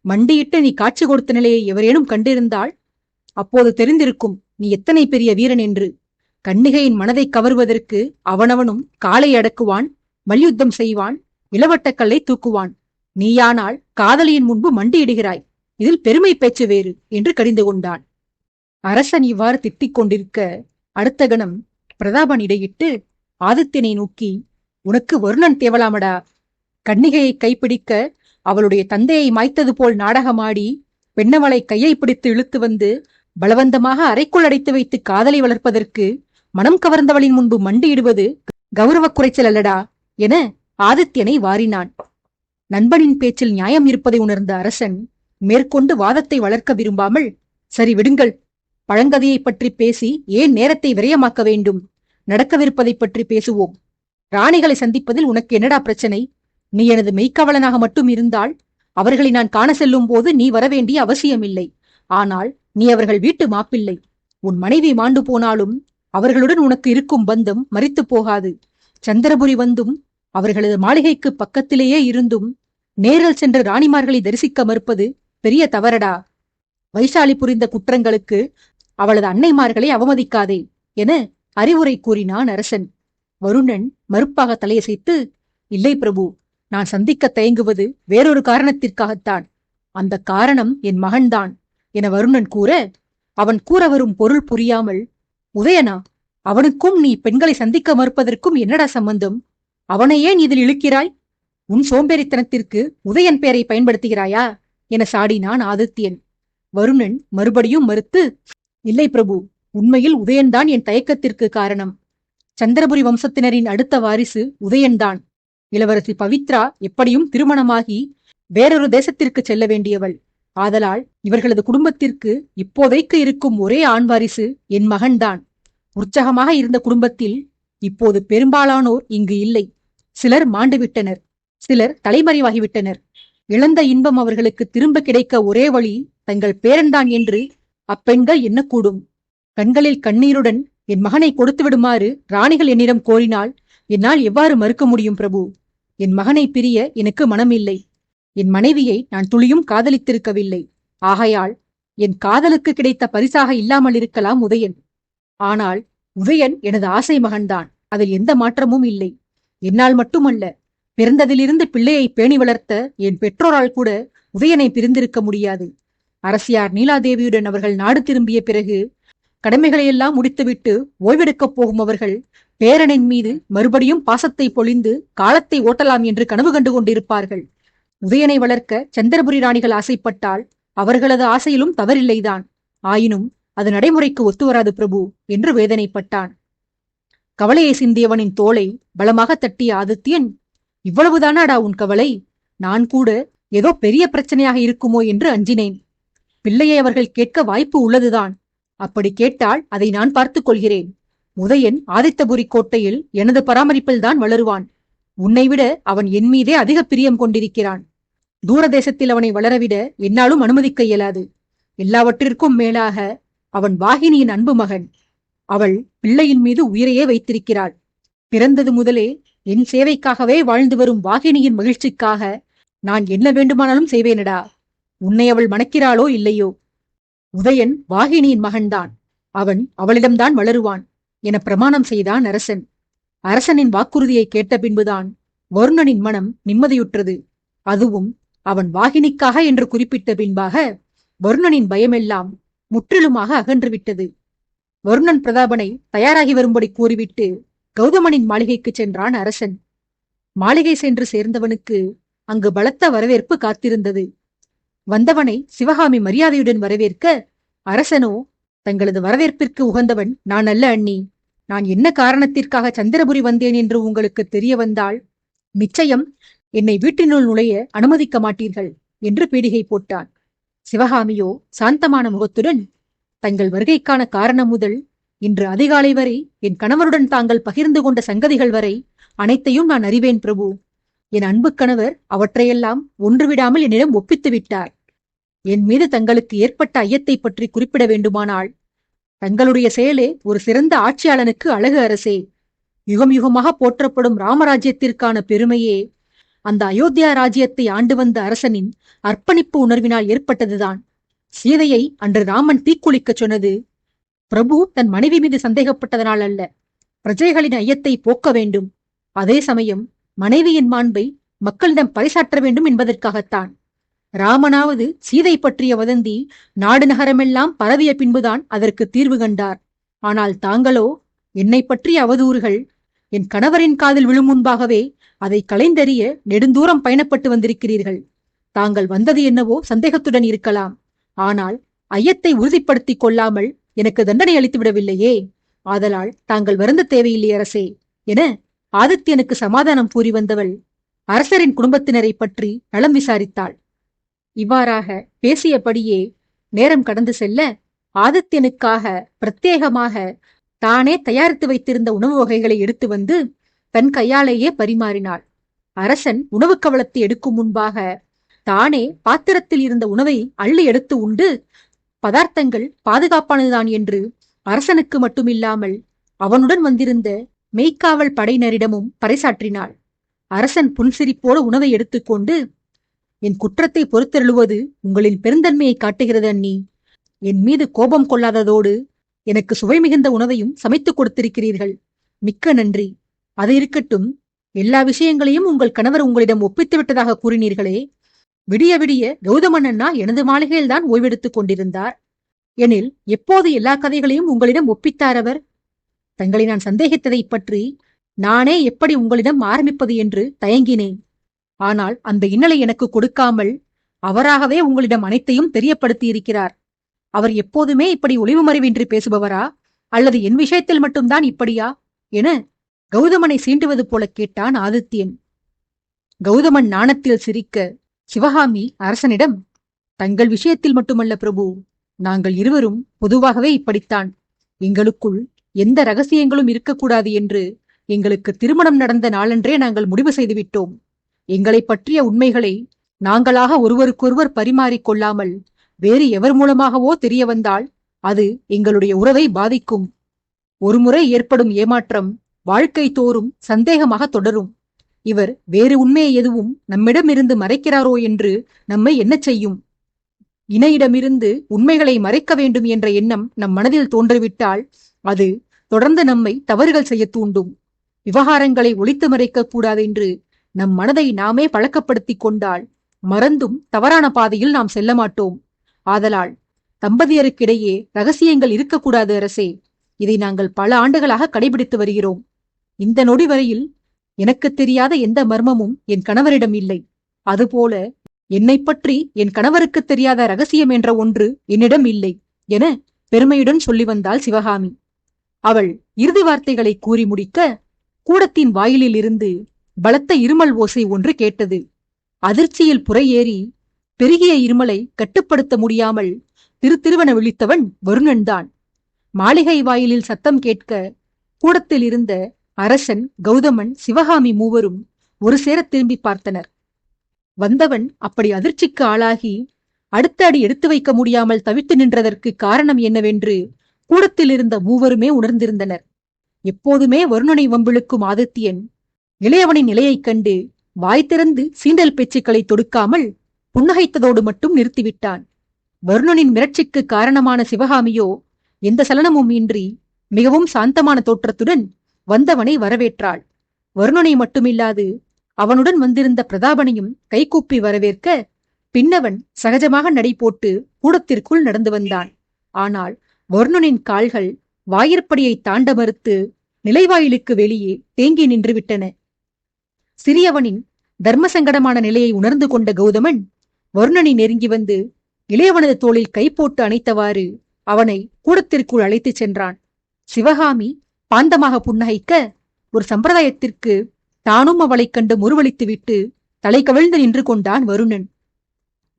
மண்டியிட்டு நீ காட்சி கொடுத்த நிலையை எவரேனும் கண்டிருந்தால் அப்போது தெரிந்திருக்கும் நீ எத்தனை பெரிய வீரன் என்று. கன்னிகையின் மனதை கவர்வதற்கு அவனவனும் காலை அடக்குவான், மல்யுத்தம் செய்வான், இளவட்டக்கல்லை தூக்குவான். நீயானால் காதலியின் முன்பு மண்டியிடுகிறாய். இதில் பெருமை பேச்சு வேறு என்று கடிந்து கொண்டான். அரசன் இவ்வாறு திட்டிக் கொண்டிருக்க அடுத்த கணம் பிரதாபன் இடையிட்டு ஆதித்யனை நோக்கி, உனக்கு வருணன் தேவலாமடா. கன்னிகையை கைப்பிடிக்க அவளுடைய தந்தையை மாய்த்தது போல் நாடகமாடி பெண்ணவளை கையை பிடித்து இழுத்து வந்து பலவந்தமாக அறைக்குள் அடைத்து வைத்து காதலை வளர்ப்பதற்கு மனம் கவர்ந்தவளின் முன்பு மண்டியிடுவது கௌரவ குறைச்சல் அல்லடா என ஆதித்யனை வாரினான். நண்பனின் பேச்சில் நியாயம் இருப்பதை உணர்ந்த அரசன் மேற்கொண்டு வாதத்தை வளர்க்க விரும்பாமல், சரி விடுங்கள், பழங்கதையை பற்றி பேசி ஏன் நேரத்தை விரயமாக்க வேண்டும்? நடக்கவிருப்பதை பற்றி பேசுவோம். ராணிகளை சந்திப்பதில் உனக்கு என்னடா பிரச்சனை? நீ எனது மெய்க்காவலனாக மட்டும் இருந்தால் அவர்களை நான் காண செல்லும் போது நீ வரவேண்டிய அவசியமில்லை. ஆனால் நீ அவர்கள் வீட்டு மாப்பிள்ளை. உன் மனைவி மாண்டு போனாலும் அவர்களுடன் உனக்கு இருக்கும் பந்தம் மரித்து போகாது. சந்திரபுரி வந்தும் அவர்களது மாளிகைக்கு பக்கத்திலேயே இருந்தும் நேரில் சென்று ராணிமார்களை தரிசிக்க மறுப்பது பெரிய தவறடா. வைசாலி புரிந்த குற்றங்களுக்கு அவளது அன்னைமார்களை அவமதிக்காதே என அறிவுரை கூறினான் அரசன். வருணன் மறுப்பாக தலையசைத்து, இல்லை பிரபு, நான் சந்திக்க தயங்குவது வேறொரு காரணத்திற்காகத்தான். அந்த காரணம் என் மகன்தான் என வருணன் கூற, அவன் கூற வரும் பொருள் புரியாமல், உதயனா, அவனுக்கும் நீ பெண்களை சந்திக்க மறுப்பதற்கும் என்னடா சம்பந்தம்? அவனை ஏன் இதில் இழுக்கிறாய்? உன் சோம்பேறித்தனத்திற்கு உதயன் பெயரை பயன்படுத்துகிறாயா என சாடினான் ஆதித்யன். வருணன் மறுபடியும் மறுத்து, இல்லை பிரபு, உண்மையில் உதயன்தான் என் தயக்கத்திற்கு காரணம். சந்திரபுரி வம்சத்தினரின் அடுத்த வாரிசு உதயன்தான். இளவரசி பவித்ரா எப்படியும் திருமணமாகி வேறொரு தேசத்திற்கு செல்ல வேண்டியவள். ஆதலால் இவர்களது குடும்பத்திற்கு இப்போதைக்கு இருக்கும் ஒரே ஆண் வாரிசு என் மகன்தான். உற்சாகமாக இருந்த குடும்பத்தில் இப்போது பெரும்பாலானோர் இங்கு இல்லை. சிலர் மாண்டுவிட்டனர், சிலர் தலைமறைவாகிவிட்டனர். இழந்த இன்பம் அவர்களுக்கு திரும்ப கிடைக்க ஒரே வழி தங்கள் பேரன்தான் என்று அப்பெண்கள் எண்ணக்கூடும். கண்களில் கண்ணீருடன் என் மகனை கொடுத்து விடுமாறு ராணிகள் என்னிடம் கோரினால் என்னால் எவ்வாறு மறுக்க முடியும் பிரபு? என் மகனை பிரிய எனக்கு மனமில்லை. என் மனைவியை நான் துளியும் காதலித்திருக்கவில்லை. ஆகையால் என் காதலுக்கு கிடைத்த பரிசாக இல்லாமல் இருக்கலாம் உதயன். ஆனால் உதயன் எனது ஆசை மகன்தான், அதில் எந்த மாற்றமும் இல்லை. என்னால் மட்டுமல்ல, பிறந்ததிலிருந்து பிள்ளையை பேணி வளர்த்த என் பெற்றோரால் கூட உதயனை பிரிந்திருக்க முடியாது. அரசியார் நீலாதேவியுடன் அவர்கள் நாடு திரும்பிய பிறகு கடமைகளையெல்லாம் முடித்துவிட்டு ஓய்வெடுக்கப் போகும் அவர்கள் பேரனின் மீது மறுபடியும் பாசத்தை பொழிந்து காலத்தை ஓட்டலாம் என்று கனவு கண்டு கொண்டிருப்பார்கள். உதயனை வளர்க்க சந்திரபுரி ராணிகள் ஆசைப்பட்டால் அவர்களது ஆசையிலும் தவறில்லைதான். ஆயினும் அது நடைமுறைக்கு ஒத்துவராது பிரபு என்று வேதனைப்பட்டான். கவலையை சிந்தியவனின் தோளை பலமாக தட்டிய ஆதித்யன், இவ்வளவுதானாடா உன் கவலை? நான் கூட ஏதோ பெரிய பிரச்சனையாக இருக்குமோ என்று அஞ்சினேன். பிள்ளையை அவர்கள் கேட்க வாய்ப்பு உள்ளதுதான். அப்படி கேட்டால் அதை நான் பார்த்துக் கொள்கிறேன். உதயன் ஆதித்தபுரி கோட்டையில் எனது பராமரிப்பில் தான் வளருவான். உன்னை விட அவன் என் மீதே அதிக பிரியம் கொண்டிருக்கிறான். தூரதேசத்தில் அவனை வளரவிட என்னாலும் அனுமதிக்க இயலாது. எல்லாவற்றிற்கும் மேலாக அவன் வாகினியின் அன்பு மகன். அவள் பிள்ளையின் மீது உயிரையே வைத்திருக்கிறாள். பிறந்தது முதலே என் சேவைக்காகவே வாழ்ந்து வரும் வாகினியின் மகிழ்ச்சிக்காக நான் என்ன வேண்டுமானாலும் செய்வேனடா. உன்னை அவள் மணக்கிறாளோ இல்லையோ, உதயன் வாகினியின் மகன்தான். அவன் அவளிடம்தான் வளருவான் என பிரமாணம் செய்தான் அரசன். அரசனின் வாக்குறுதியை கேட்ட பின்புதான் வருணனின் மனம் நிம்மதியுற்றது. அதுவும் அவன் வாகினிக்காக என்று குறிப்பிட்ட பின்பாக வருணனின் பயமெல்லாம் முற்றிலுமாக அகன்றுவிட்டது. வருணன் பிரதாபனை தயாராகி வரும்படி கூறிவிட்டு கௌதமனின் மாளிகைக்கு சென்றான் அரசன். மாளிகை சென்று சேர்ந்தவனுக்கு அங்கு பலத்த வரவேற்பு காத்திருந்தது. வந்தவனை சிவகாமி மரியாதையுடன் வரவேற்க, அரசனோ, தங்களது வரவேற்பிற்கு உகந்தவன் நான் அல்ல அண்ணி. நான் என்ன காரணத்திற்காக சந்திரபுரி வந்தேன் என்று உங்களுக்கு தெரிய வந்தால் நிச்சயம் என்னை வீட்டினுள் நுழைய அனுமதிக்க மாட்டீர்கள் என்று பீடிகை போட்டான். சிவகாமியோ சாந்தமான முகத்துடன், தங்கள் வருகைக்கான காரணம் முதல் இன்று அதிகாலை வரை என் கணவருடன் தாங்கள் பகிர்ந்து கொண்ட சங்கதிகள் வரை அனைத்தையும் நான் அறிவேன் பிரபு. என் அன்பு கணவர் அவற்றையெல்லாம் ஒன்றுவிடாமல் என்னிடம் ஒப்பித்து விட்டார். என் மீது தங்களுக்கு ஏற்பட்ட ஐயத்தை பற்றி குறிப்பிட வேண்டுமானால், தங்களுடைய செயலே ஒரு சிறந்த ஆட்சியாளனுக்கு அழகு அரசே. யுகம் யுகமாக போற்றப்படும் ராமராஜ்யத்திற்கான பெருமையே அந்த அயோத்தியா ராஜ்யத்தை ஆண்டு வந்த அரசனின் அர்ப்பணிப்பு உணர்வினால் ஏற்பட்டதுதான். சீதையை அன்று ராமன் தீக்குளிக்கச் சொன்னது பிரபு தன் மனைவி மீது சந்தேகப்பட்டதனால் அல்ல, பிரஜைகளின் ஐயத்தை போக்க வேண்டும், அதே சமயம் மனைவியின் மாண்பை மக்களிடம் பறைசாற்ற வேண்டும் என்பதற்காகத்தான். ராமனாவது சீதை பற்றிய வதந்தி நாடு நகரமெல்லாம் பரவிய பின்புதான் அதற்கு தீர்வு கண்டார். ஆனால் தாங்களோ என்னை பற்றிய அவதூறுகள் என் கணவரின் காதில் விழும் முன்பாகவே அதை களைந்தெறிய நெடுந்தூரம் பயணப்பட்டு வந்திருக்கிறீர்கள். தாங்கள் வந்தது என்னவோ சந்தேகத்துடன் இருக்கலாம், ஆனால் ஐயத்தை உறுதிப்படுத்திக் கொள்ளாமல் எனக்கு தண்டனை அளித்து விடவில்லையே. ஆதலால் தாங்கள் வருந்த தேவையில்லை அரசே என ஆதித்யனுக்கு சமாதானம் கூறி வந்தவள் அரசரின் குடும்பத்தினரை பற்றி நலம் விசாரித்தாள். இவ்வாறாக பேசியபடியே நேரம் கடந்து செல்ல, ஆதித்யனுக்காக பிரத்யேகமாக தானே தயாரித்து வைத்திருந்த உணவு வகைகளை எடுத்து வந்து தன் கையாலேயே பரிமாறினாள். அரசன் உணவு கவளத்தை எடுக்கும் முன்பாக தானே பாத்திரத்தில் இருந்த உணவை அள்ளி எடுத்து உண்டு பதார்த்தங்கள் பாதுகாப்பானதுதான் என்று அரசனுக்கு மட்டுமில்லாமல் அவனுடன் வந்திருந்த மெய்க்காவல் படையினரிடமும் பறைசாற்றினாள். அரசன் புன்சிரிப்போடு உணவை எடுத்துக்கொண்டு, என் குற்றத்தை பொறுத்தருளுவது உங்களின் பெருந்தன்மையை காட்டுகிறது அண்ணி. என் மீது கோபம் கொள்ளாததோடு எனக்கு சுவை மிகுந்த உணவையும் சமைத்துக் கொடுத்திருக்கிறீர்கள். மிக்க நன்றி. அது இருக்கட்டும், எல்லா விஷயங்களையும் உங்கள் கணவர் உங்களிடம் ஒப்பித்து விட்டதாக கூறினீர்களே, விடிய விடிய கௌதமன் அண்ணா எனது மாளிகையில்தான் ஓய்வெடுத்துக் கொண்டிருந்தார் எனில் எப்போது எல்லா கதைகளையும் உங்களிடம் ஒப்பித்தார் அவர்? தங்களை நான் சந்தேகித்ததை பற்றி நானே எப்படி உங்களிடம் ஆரம்பிப்பது என்று தயங்கினேன். ஆனால் அந்த இன்னலை எனக்கு கொடுக்காமல் அவராகவே உங்களிடம் அனைத்தையும் தெரியப்படுத்தியிருக்கிறார். அவர் எப்போதுமே இப்படி ஒளிவு மறைவின்றி பேசுபவரா, அல்லது என் விஷயத்தில் மட்டும்தான் இப்படியா என கௌதமனை சீண்டுவது போல கேட்டான் ஆதித்யன். கௌதமன் நாணத்தில் சிரிக்க சிவகாமி அரசனிடம், தங்கள் விஷயத்தில் மட்டுமல்ல பிரபு, நாங்கள் இருவரும் பொதுவாகவே இப்படித்தான். எங்களுக்குள் எந்த ரகசியங்களும் இருக்கக்கூடாது என்று எங்களுக்கு திருமணம் நடந்த நாளன்றே நாங்கள் முடிவு செய்துவிட்டோம். எங்களை பற்றிய உண்மைகளை நாங்களாக ஒருவருக்கொருவர் பரிமாறிக்கொள்ளாமல் வேறு எவர் மூலமாகவோ தெரிய வந்தால் அது எங்களுடைய உறவை பாதிக்கும். ஒருமுறை ஏற்படும் ஏமாற்றம் வாழ்க்கை தோறும் சந்தேகமாக தொடரும். இவர் வேறு உண்மையை எதுவும் நம்மிடமிருந்து மறைக்கிறாரோ என்று நம்மை என்ன செய்யும்? இணையிடமிருந்து உண்மைகளை மறைக்க வேண்டும் என்ற எண்ணம் நம் மனதில் தோன்றிவிட்டால் அது தொடர்ந்து நம்மை தவறுகள் செய்ய தூண்டும். விவகாரங்களை ஒளித்து மறைக்க கூடாதென்று நம் மனதை நாமே பழக்கப்படுத்திக் கொண்டால் மறந்தும் தவறான பாதையில் நாம் செல்ல மாட்டோம். ஆதலால் தம்பதியருக்கிடையே ரகசியங்கள் இருக்கக்கூடாது அரசே. இதை நாங்கள் பல ஆண்டுகளாக கடைபிடித்து வருகிறோம். இந்த நொடி வரையில் எனக்கு தெரியாத எந்த மர்மமும் என் கணவரிடம் இல்லை. அதுபோல என்னை பற்றி என் கணவருக்கு தெரியாத ரகசியம் என்ற ஒன்று என்னிடம் இல்லை என பெருமையுடன் சொல்லி வந்தாள் சிவகாமி. அவள் இறுதி வார்த்தைகளை கூறி முடிக்க கூடத்தின் வாயிலில் இருந்து பலத்த இருமல் ஓசை ஒன்று கேட்டது. அதிர்ச்சியில் புறையேறி பெருகிய இருமலை கட்டுப்படுத்த முடியாமல் திருவென விழித்தவன் வருணன்தான். மாளிகை வாயிலில் சத்தம் கேட்க கூடத்தில் இருந்த அரசன், கௌதமன், சிவகாமி மூவரும் ஒரு சேர திரும்பி பார்த்தனர். வந்தவன் அப்படி அதிர்ச்சிக்கு ஆளாகி அடுத்த அடி எடுத்து வைக்க முடியாமல் தவித்து நின்றதற்கு காரணம் என்னவென்று கூடத்தில் இருந்த மூவருமே உணர்ந்திருந்தனர். எப்போதுமே வருணனை வம்பிழுக்கும் ஆதித்யன் இளையவனின் நிலையைக் கண்டு வாய் திறந்து சீண்டல் பேச்சுக்களை தொடுக்காமல் புன்னகைத்ததோடு மட்டும் நிறுத்திவிட்டான். வருணனின் மிரட்சிக்கு காரணமான சிவகாமியோ எந்த சலனமும் இன்றி மிகவும் சாந்தமான தோற்றத்துடன் வந்தவனை வரவேற்றாள். வருணனை மட்டுமில்லாது அவனுடன் வந்திருந்த பிரதாபனையும் கைகூப்பி வரவேற்க பின்னவன் சகஜமாக நடை போட்டு கூடத்திற்குள் நடந்து வந்தான். ஆனால் வருணனின் கால்கள் வாயிற்படியை தாண்ட மறுத்து நிலைவாயிலுக்கு வெளியே தேங்கி நின்றுவிட்டன. சிறியவனின் தர்ம சங்கடமான நிலையை உணர்ந்து கொண்ட கௌதமன் வருணனை நெருங்கி வந்து இளையவனது தோளில் கை போட்டு அணைத்தவாறு அவனை கூடத்திற்குள் அழைத்துச் சென்றான். சிவகாமி பாந்தமாக புன்னகைக்க ஒரு சம்பிரதாயத்திற்கு தானும் அவளைக் கண்டு முறுவலித்துவிட்டு தலை கவிழ்ந்து நின்று கொண்டான் வருணன்.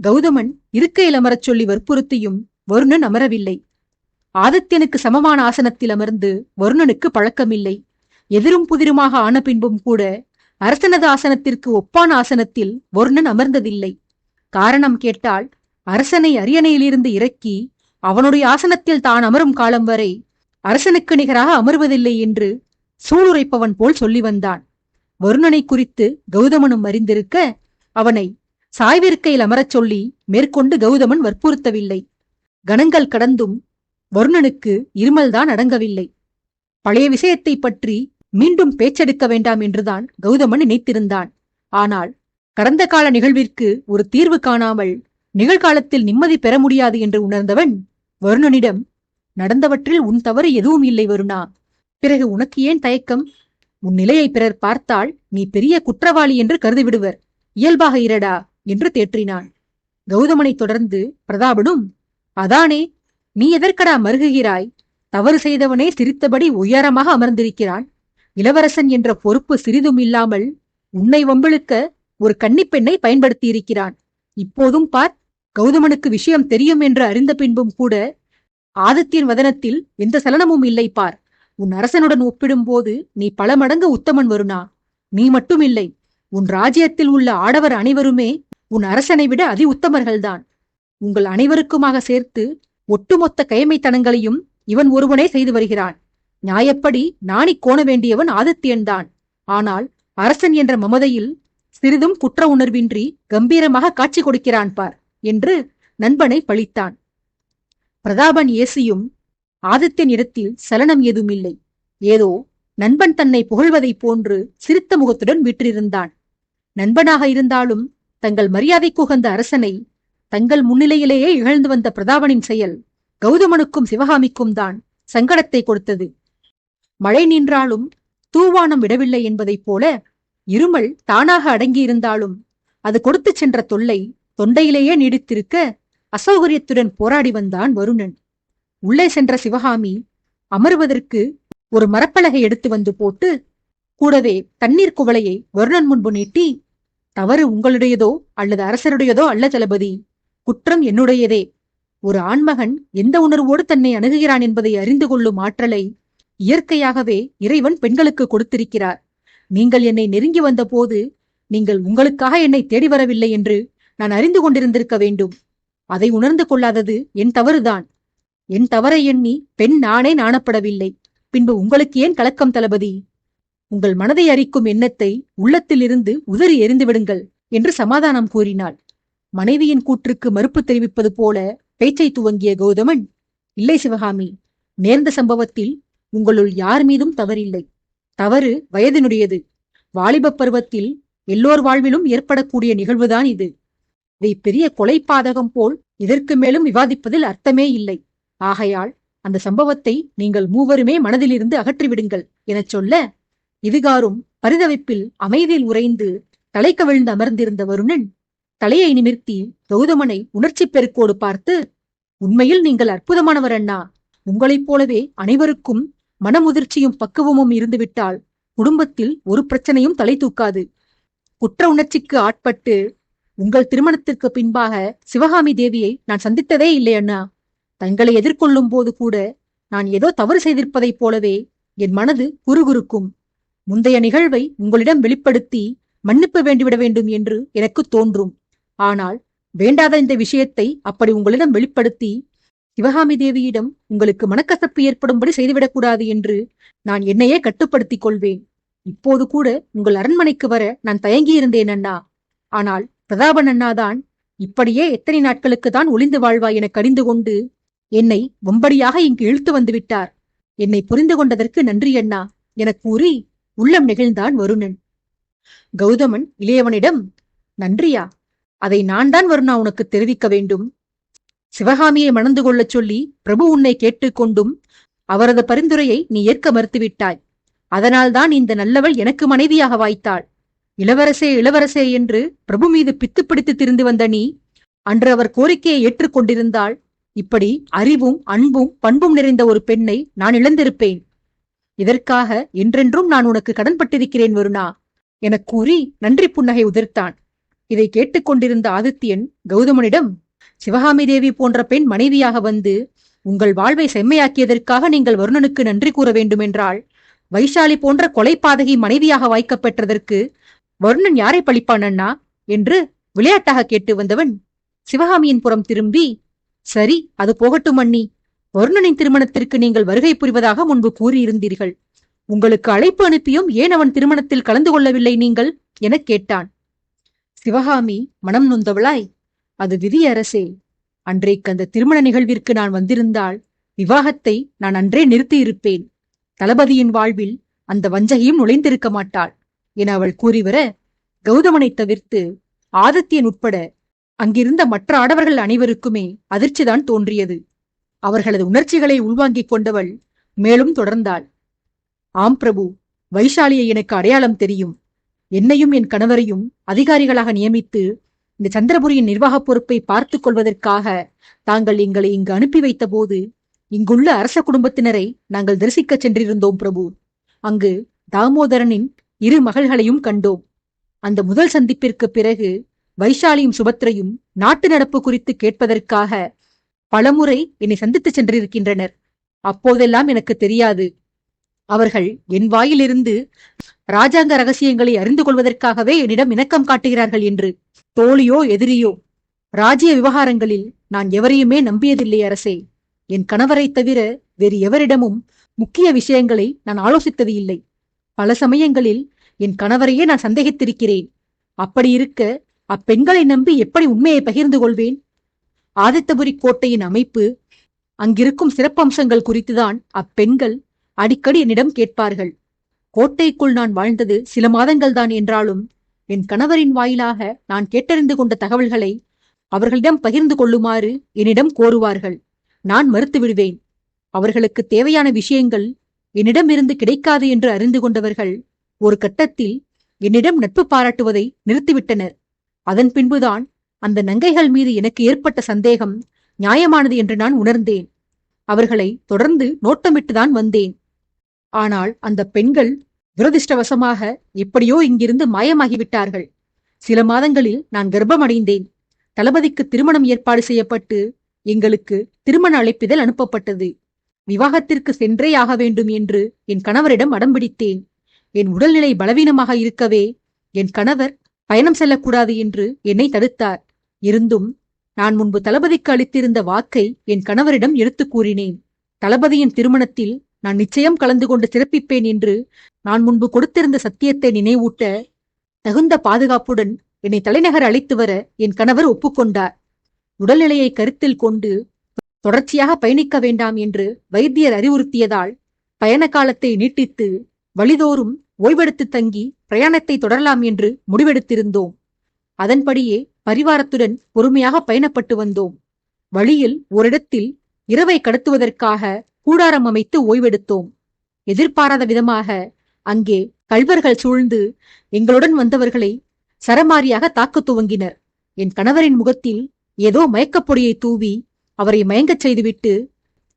கௌதமன் இருக்கையில் அமரச் சொல்லி வற்புறுத்தியும் வருணன் அமரவில்லை. ஆதித்யனுக்கு சமமான ஆசனத்தில் அமர்ந்து வருணனுக்கு பழக்கமில்லை. எதிரும் புதிருமாக ஆன பின்பும் கூட அரசனது ஆசனத்திற்கு ஒப்பான ஆசனத்தில் வருணன் அமர்ந்ததில்லை. காரணம் கேட்டால் அரசனை அரியணையிலிருந்து இறக்கி அவனுடைய ஆசனத்தில் தான் அமரும் காலம் வரை அரசனுக்கு நிகராக அமர்வதில்லை என்று சூளுரைப்பவன் போல் சொல்லி வந்தான். வருணனை குறித்து கௌதமனும் அறிந்திருக்க அவனை சாய்விருக்கையில் அமரச் சொல்லி மேற்கொண்டு கௌதமன் வற்புறுத்தவில்லை. கணங்கள் கடந்தும் வருணனுக்கு இருமல்தான் அடங்கவில்லை. பழைய விஷயத்தை பற்றி மீண்டும் பேச்செடுக்க வேண்டாம் என்றுதான் கௌதமன் நினைத்திருந்தான். ஆனால் கடந்த கால நிகழ்விற்கு ஒரு தீர்வு காணாமல் நிகழ்காலத்தில் நிம்மதி பெற முடியாது என்று உணர்ந்தவன் வருணனிடம், நடந்தவற்றில் உன் தவறு எதுவும் இல்லை வருணா. பிறகு உனக்கு ஏன் தயக்கம்? உன் நிலையை பிறர் பார்த்தால் நீ பெரிய குற்றவாளி என்று கருதிவிடுவர். இயல்பாக இரடா என்று தேற்றினான். கௌதமனை தொடர்ந்து பிரதாபனும், அதானே, நீ எதற்கடா மருகுகிறாய்? தவறு செய்தவனே சிரித்தபடி உயரமாக அமர்ந்திருக்கிறான். இளவரசன் என்ற பொறுப்பு சிறிதும் இல்லாமல் உன்னை வம்பிழுக்க ஒரு கன்னிப்பெண்ணை பயன்படுத்தியிருக்கிறான். இப்போதும் பார், கௌதமனுக்கு விஷயம் தெரியும் என்று அறிந்த பின்பும் கூட ஆதித்யன் வதனத்தில் எந்த சலனமும் இல்லை பார். உன் அரசனுடன் ஒப்பிடும்போது நீ பல மடங்கு உத்தமன் வருணா. நீ மட்டுமில்லை, உன் ராஜ்யத்தில் உள்ள ஆடவர் அனைவருமே உன் அரசனை விட அதி உத்தமர்கள்தான். உங்கள் அனைவருக்குமாக சேர்த்து ஒட்டுமொத்த கயமைத்தனங்களையும் இவன் ஒருவனே செய்து வருகிறான். நியாயப்படி நாணிக் கோண வேண்டியவன் ஆதித்யன்தான். ஆனால் அரசன் என்ற மமதையில் சிறிதும் குற்ற உணர்வின்றி கம்பீரமாக காட்சி கொடுக்கிறான் பார் என்று நண்பனை பழித்தான். பிரதாபன் ஏசியும் ஆதித்யன் இடத்தில் சலனம் ஏதுமில்லை. ஏதோ நண்பன் தன்னை புகழ்வதைப் போன்று சிரித்த முகத்துடன் வீற்றிருந்தான். நண்பனாக இருந்தாலும் தங்கள் மரியாதைக்குகந்த அரசனை தங்கள் முன்னிலையிலேயே இகழ்ந்து வந்த பிரதாபனின் செயல் கௌதமனுக்கும் சிவகாமிக்கும் தான் சங்கடத்தை கொடுத்தது. மழை நின்றாலும் தூவானம் விடவில்லை என்பதைப் போல இருமல் தானாக அடங்கியிருந்தாலும் அது கொடுத்து சென்ற தொல்லை தொண்டையிலேயே நீடித்திருக்க அசௌகரியத்துடன் போராடி வந்தான் வருணன். உள்ளே சென்ற சிவகாமி அமருவதற்கு ஒரு மரப்பலகை எடுத்து வந்து போட்டு கூடவே தண்ணீர் குவளையை வருணன் முன்பு நீட்டி, தவறு உங்களுடையதோ அல்லது அரசருடையதோ அல்ல தளபதி, குற்றம் என்னுடையதே. ஒரு ஆண்மகன் எந்த உணர்வோடு தன்னை அணுகுகிறான் என்பதை அறிந்து கொள்ளும் ஆற்றலை இயற்கையாகவே இறைவன் பெண்களுக்கு கொடுத்திருக்கிறார். நீங்கள் என்னை நெருங்கி வந்த போது நீங்கள் உங்களுக்காக என்னை தேடி வரவில்லை என்று நான் அறிந்து கொண்டிருந்திருக்க வேண்டும். அதை உணர்ந்து கொள்ளாதது என் தவறுதான். என் தவறை எண்ணி பெண் நானே நாணப்படவில்லை. பின்பு உங்களுக்கு ஏன் கலக்கம் தளபதி? உங்கள் மனதை அரிக்கும் எண்ணத்தை உள்ளத்திலிருந்து உதறி எறிந்து விடுங்கள் என்று சமாதானம் கூறினாள். மனைவியின் கூற்றுக்கு மறுப்பு தெரிவிப்பது போல பேச்சை துவங்கிய கௌதமன், இல்லை சிவகாமி, நேர்ந்த சம்பவத்தில் உங்களுள் யார் மீதும் தவறில்லை. தவறு வயதினுடையது. வாலிப பருவத்தில் எல்லோர் வாழ்விலும் ஏற்படக்கூடிய நிகழ்வுதான் இது. இதை பெரிய கொலை பாதகம் போல் இதற்கு மேலும் விவாதிப்பதில் அர்த்தமே இல்லை. ஆகையால் அந்த சம்பவத்தை நீங்கள் மூவருமே மனதிலிருந்து அகற்றிவிடுங்கள் எனச் சொல்ல, இதுகாரும் பரிதவிப்பில் அமைதியில் உறைந்து தலை கவிழ்ந்து அமர்ந்திருந்த வருணன் தலையை நிமிர்த்தி கௌதமனை உணர்ச்சி பெருக்கோடு பார்த்து, உண்மையில் நீங்கள் அற்புதமானவர் அண்ணா. உங்களைப் போலவே அனைவருக்கும் மனமுதிர்ச்சியும் பக்குவமும் இருந்துவிட்டால் குடும்பத்தில் ஒரு பிரச்சனையும் தலை தூக்காது. குற்ற உணர்ச்சிக்கு ஆட்பட்டு உங்கள் திருமணத்திற்கு பின்பாக சிவகாமி தேவியை நான் சந்தித்ததே இல்லை அண்ணா. தங்களை எதிர்கொள்ளும் போது கூட நான் ஏதோ தவறு செய்திருப்பதைப் போலவே என் மனது குறுகுறுக்கும். முந்தைய நிகழ்வை உங்களிடம் வெளிப்படுத்தி மன்னிப்பு வேண்டிவிட வேண்டும் என்று எனக்கு தோன்றும். ஆனால் வேண்டாத இந்த விஷயத்தை அப்படி உங்களிடம் வெளிப்படுத்தி சிவகாமி தேவியிடம் உங்களுக்கு மனக்கசப்பு ஏற்படும்படி செய்துவிடக்கூடாது என்று நான் என்னையே கட்டுப்படுத்திக் கொள்வேன். இப்போது கூட உங்கள் அரண்மனைக்கு வர நான் தயங்கியிருந்தேன் அண்ணா. ஆனால் பிரதாபன் அண்ணாதான் இப்படியே எத்தனை நாட்களுக்கு தான் ஒளிந்து வாழ்வாய் என கடிந்து கொண்டு என்னை வம்படியாக இங்கு இழுத்து வந்து விட்டார். என்னை புரிந்து கொண்டதற்கு நன்றி அண்ணா எனக் கூறி உள்ளம் நெகிழ்ந்தான் வருணன். கௌதமன் இளையவனிடம், நன்றியா? அதை நான் தான் வருணா உனக்கு தெரிவிக்க வேண்டும். சிவகாமியை மணந்து கொள்ளச் சொல்லி பிரபு உன்னை கேட்டுக்கொண்டும் அவரது பரிந்துரையை நீ ஏற்க மறுத்துவிட்டாய். அதனால்தான் இந்த நல்லவள் எனக்கு மனைவியாக வாய்த்தாள். இளவரசே இளவரசே என்று பிரபு மீது பித்து பிடித்து திரிந்து வந்த நீ அன்று அவர் கோரிக்கையை ஏற்றுக்கொண்டிருந்தால் இப்படி அறிவும் அன்பும் பண்பும் நிறைந்த ஒரு பெண்ணை நான் இழந்திருப்பேன். இதற்காக என்றென்றும் நான் உனக்கு கடன்பட்டிருக்கிறேன் வருணா எனக் கூறி நன்றி புன்னகை உதிர்த்தான். இதை கேட்டுக்கொண்டிருந்த ஆதித்யன் கௌதமனிடம், சிவகாமி தேவி போன்ற பெண் மனைவியாக வந்து உங்கள் வாழ்வை செம்மையாக்கியதற்காக நீங்கள் வருணனுக்கு நன்றி கூற வேண்டுமென்றால் வைஷாலி போன்ற கொலைப்பாதகி மனைவியாக வாய்க்கப்பெற்றதற்கு வருணன் யாரை பழிப்பான் அண்ணா என்று விளையாட்டாக கேட்டு வந்தவன் சிவகாமியின் புறம் திரும்பி, சரி, அது போகட்டும் அண்ணி. வருணனின் திருமணத்திற்கு நீங்கள் வருகை புரிவதாக முன்பு கூறியிருந்தீர்கள். உங்களுக்கு அழைப்பு அனுப்பியும் ஏன் அவன் திருமணத்தில் கலந்து கொள்ளவில்லை நீங்கள் எனக் கேட்டான். சிவகாமி மனம் நொந்தவளாய், அது விதி அரசே. அன்றைக்கு அந்த திருமண நிகழ்விற்கு நான் வந்திருந்தால் விவாகத்தை நான் அன்றே நிறுத்தியிருப்பேன். தளபதியின் வாழ்வில் அந்த வஞ்சகியும் நுழைந்திருக்க மாட்டாள் என அவள் கூறிவர, கௌதமனை தவிர்த்து ஆதித்யன் உட்பட அங்கிருந்த மற்ற ஆடவர்கள் அனைவருக்குமே அதிர்ச்சிதான் தோன்றியது. அவர்களது உணர்ச்சிகளை உள்வாங்கிக் கொண்டவள் மேலும் தொடர்ந்தாள். ஆம் பிரபு, வைஷாலியை எனக்கு அடையாளம் தெரியும். என்னையும் என் கணவரையும் அதிகாரிகளாக நியமித்து இந்த சந்திரபுரியின் நிர்வாகப் பொறுப்பை பார்த்துக் கொள்வதற்காக தாங்கள் எங்களை இங்கு அனுப்பி வைத்த போது இங்குள்ள அரச குடும்பத்தினரை நாங்கள் தரிசிக்கச் சென்றிருந்தோம் பிரபு. அங்கு தாமோதரனின் 2 மகள்களையும் கண்டோம். அந்த முதல் சந்திப்பிற்கு பிறகு வைஷாலியும் சுபத்ரையும் நாட்டு நடப்பு குறித்து கேட்பதற்காக பலமுறை என்னை சந்தித்து சென்றிருக்கின்றனர். அப்போதெல்லாம் எனக்கு தெரியாது, அவர்கள் என் வாயிலிருந்து ராஜாங்க ரகசியங்களை அறிந்து கொள்வதற்காகவே என்னிடம் இணக்கம் காட்டுகிறார்கள் என்று. தோழியோ எதிரியோ, ராஜ்ய விவகாரங்களில் நான் எவரையுமே நம்பியதில்லை அரசே. என் கணவரை தவிர வேறு எவரிடமும் முக்கிய விஷயங்களை நான் ஆலோசித்தது இல்லை. பல சமயங்களில் என் கணவரையே நான் சந்தேகித்திருக்கிறேன். அப்படி இருக்க அப்பெண்களை நம்பி எப்படி உண்மையை பகிர்ந்து கொள்வேன்? ஆதித்தபுரி கோட்டையின் அமைப்பு, அங்கிருக்கும் சிறப்பம்சங்கள் குறித்துதான் அப்பெண்கள் அடிக்கடி என்னிடம் கேட்பார்கள். கோட்டைக்குள் நான் வாழ்ந்தது சில மாதங்கள் தான் என்றாலும் என் கணவரின் வாயிலாக நான் கேட்டறிந்து கொண்ட தகவல்களை அவர்களிடம் பகிர்ந்து கொள்ளுமாறு என்னிடம் கோருவார்கள். நான் மறுத்து விடுவேன். அவர்களுக்கு தேவையான விஷயங்கள் என்னிடமிருந்து கிடைக்காது என்று அறிந்து கொண்டவர்கள் ஒரு கட்டத்தில் என்னிடம் நட்பு பாராட்டுவதை நிறுத்திவிட்டனர். அதன் பின்புதான் அந்த நங்கைகள் மீது எனக்கு ஏற்பட்ட சந்தேகம் நியாயமானது என்று நான் உணர்ந்தேன். அவர்களை தொடர்ந்து நோட்டமிட்டுதான் வந்தேன். ஆனால் அந்த பெண்கள் துரதிர்ஷ்டவசமாக எப்படியோ இங்கிருந்து மாயமாகிவிட்டார்கள். சில மாதங்களில் நான் கர்ப்பமடைந்தேன். தளபதிக்கு திருமணம் ஏற்பாடு செய்யப்பட்டு எங்களுக்கு திருமண அழைப்பிதழ் அனுப்பப்பட்டது. விவாகத்திற்கு சென்றே ஆக வேண்டும் என்று என் கணவரிடம் அடம்பிடித்தேன். என் உடல்நிலை பலவீனமாக இருக்கவே என் கணவர் பயணம் செல்லக்கூடாது என்று என்னை தடுத்தார். இருந்தும் நான் முன்பு தளபதிக்கு அளித்திருந்த வாக்கை என் கணவரிடம் எடுத்து கூறினேன். தளபதியின் திருமணத்தில் நான் நிச்சயம் கலந்து கொண்டு சிறப்பிப்பேன் என்று நான் முன்பு கொடுத்திருந்த சத்தியத்தை நினைவூட்ட தகுந்த பாதுகாப்புடன் என்னை தலைநகர் அழைத்து வர என் கணவர் ஒப்புக்கொண்டார். உடல்நிலையை கருத்தில் கொண்டு தொடர்ச்சியாக பயணிக்க வேண்டாம் என்று வைத்தியர் அறிவுறுத்தியதால் பயண காலத்தை நீட்டித்து வழிதோறும் ஓய்வெடுத்து தங்கி பிரயாணத்தை தொடரலாம் என்று முடிவெடுத்திருந்தோம். அதன்படியே பரிவாரத்துடன் பொறுமையாக பயணப்பட்டு வந்தோம். வழியில் ஓரிடத்தில் இரவை கடத்துவதற்காக கூடாரம் அமைத்து ஓய்வெடுத்தோம். எதிர்பாராத விதமாக அங்கே கள்வர்கள் சூழ்ந்து எங்களுடன் வந்தவர்களை சரமாரியாக தாக்க துவங்கினர். என் கணவரின் முகத்தில் ஏதோ மயக்கப்பொடியை தூவி அவரை மயங்கச் செய்துவிட்டு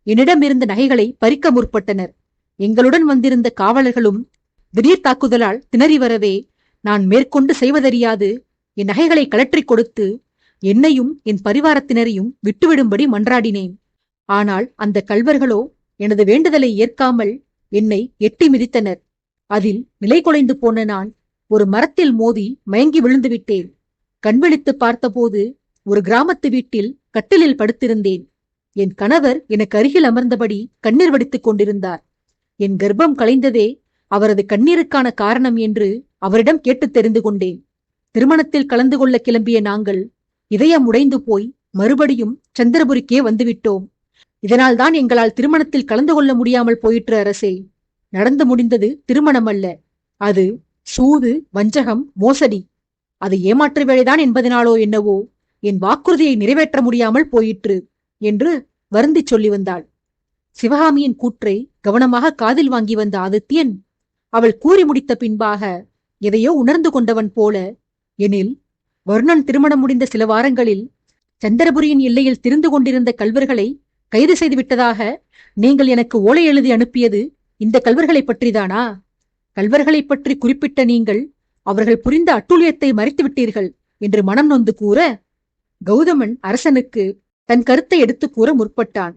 என்னிடமிருந்த நகைகளை பறிக்க முற்பட்டனர். எங்களுடன் வந்திருந்த காவலர்களும் திடீர் தாக்குதலால் திணறி வரவே நான் மேற்கொண்டு செய்வதறியாது என் நகைகளை கலற்றிக் கொடுத்து என்னையும் என் பரிவாரத்தினரையும் விட்டுவிடும்படி மன்றாடினேன். ஆனால் அந்த கள்வர்களோ எனது வேண்டுதலை ஏற்காமல் என்னை எட்டி மிதித்தனர். அதில் நிலை குலைந்து போன நான் ஒரு மரத்தில் மோதி மயங்கி விழுந்து விட்டேன். கண்விழித்து பார்த்தபோது ஒரு கிராமத்து வீட்டில் கட்டிலில் படுத்திருந்தேன். என் கணவர் எனக்கு அருகில் அமர்ந்தபடி கண்ணீர் வடித்துக் கொண்டிருந்தார். என் கர்ப்பம் கலைந்ததே அவரது கண்ணீருக்கான காரணம் என்று அவரிடம் கேட்டு தெரிந்து கொண்டேன். திருமணத்தில் கலந்து கொள்ள கிளம்பிய நாங்கள் இதயம் உடைந்து போய் மறுபடியும் சந்திரபுரிக்கே வந்துவிட்டோம். இதனால்தான் எங்களால் திருமணத்தில் கலந்து கொள்ள முடியாமல் போயிற்று அரசே. நடந்து முடிந்தது திருமணம் அல்ல, அது சூது, வஞ்சகம், மோசடி. அது ஏமாற்று வேலைதான் என்பதனாலோ என்னவோ என் வாக்குறுதியை நிறைவேற்ற முடியாமல் போயிற்று என்று வருந்திச் சொல்லி வந்தாள். சிவகாமியின் கூற்றை கவனமாக காதில் வாங்கி வந்த ஆதித்யன் அவள் கூறி முடித்த பின்பாக எதையோ உணர்ந்து கொண்டவன் போல, எனில் வருணன் திருமணம் முடிந்த சில வாரங்களில் சந்திரபுரியின் எல்லையில் திரிந்து கொண்டிருந்த கள்வர்களை கைது செய்து விட்டதாக நீங்கள் எனக்கு ஓலை எழுதி அனுப்பியது இந்த கள்வர்களை பற்றிதானா? கள்வர்களை பற்றி குறிப்பிட்ட நீங்கள் அவர்கள் புரிந்த அட்டூழியத்தை மறைத்து விட்டீர்கள் என்று மனம் நொந்து கூற, கௌதமன் அரசனுக்கு தன் கருத்தை எடுத்து கூற முற்பட்டான்.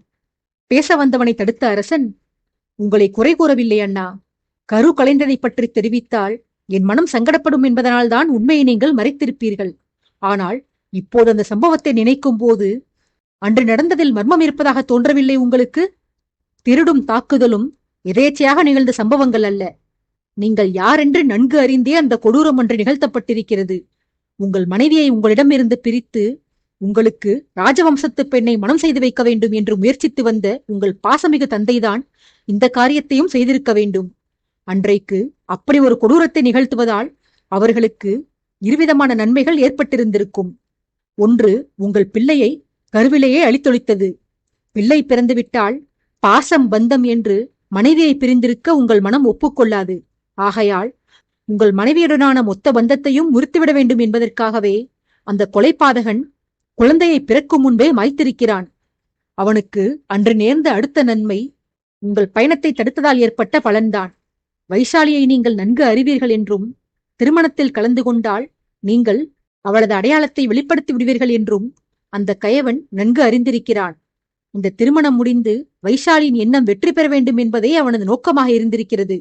பேச வந்தவனை தடுத்த அரசன், உங்களை குறை கூறவில்லை அண்ணா. கரு கலைந்ததை பற்றி தெரிவித்தால் என் மனம் சங்கடப்படும் என்பதனால்தான் உண்மையை நீங்கள் மறைத்திருப்பீர்கள். ஆனால் இப்போது அந்த சம்பவத்தை நினைக்கும் போது அன்று நடந்ததில் மர்மம் இருப்பதாக தோன்றவில்லை உங்களுக்கு? திருடும் தாக்குதலும் எதேச்சையாக நிகழ்ந்த சம்பவங்கள் அல்ல. நீங்கள் யாரென்று நன்கு அறிந்தே அந்த கொடூரம் ஒன்று நிகழ்த்தப்பட்டிருக்கிறது. உங்கள் மனைவியை உங்களிடமிருந்து பிரித்து உங்களுக்கு ராஜவம்சத்து பெண்ணை மனம் செய்து வைக்க வேண்டும் என்று முயற்சித்து வந்த உங்கள் பாசமிகு தந்தைதான் இந்த காரியத்தையும் செய்திருக்க வேண்டும். அன்றைக்கு அப்படி ஒரு கொடூரத்தை நிகழ்த்துவதால் அவர்களுக்கு இருவிதமான நன்மைகள் ஏற்பட்டிருந்திருக்கும். ஒன்று, உங்கள் பிள்ளையை கருவிலேயே அழித்தொழித்தது. பிள்ளை பிறந்துவிட்டால் பாசம் பந்தம் என்று மனைவியை பிரிந்திருக்க உங்கள் மனம் ஒப்புக்கொள்ளாது. ஆகையால் உங்கள் மனைவியுடனான மொத்த பந்தத்தையும் முறித்துவிட வேண்டும் என்பதற்காகவே அந்த கொலைபாதகன் குழந்தையை பிறக்கும் முன்பே மாய்த்திருக்கிறான். அவனுக்கு அன்று நேர்ந்த அடுத்த நன்மை உங்கள் பயணத்தை தடுத்ததால் ஏற்பட்ட பலன்தான். வைசாலியை நீங்கள் நன்கு அறிவீர்கள் என்றும் திருமணத்தில் கலந்து கொண்டால் நீங்கள் அவளது அடையாளத்தை வெளிப்படுத்தி விடுவீர்கள் என்றும் அந்த கயவன் நன்கு அறிந்திருக்கிறான். இந்த திருமணம் முடிந்து வைஷாலியின் எண்ணம் வெற்றி பெற வேண்டும் என்பதே அவனது நோக்கமாக இருந்திருக்கிறது.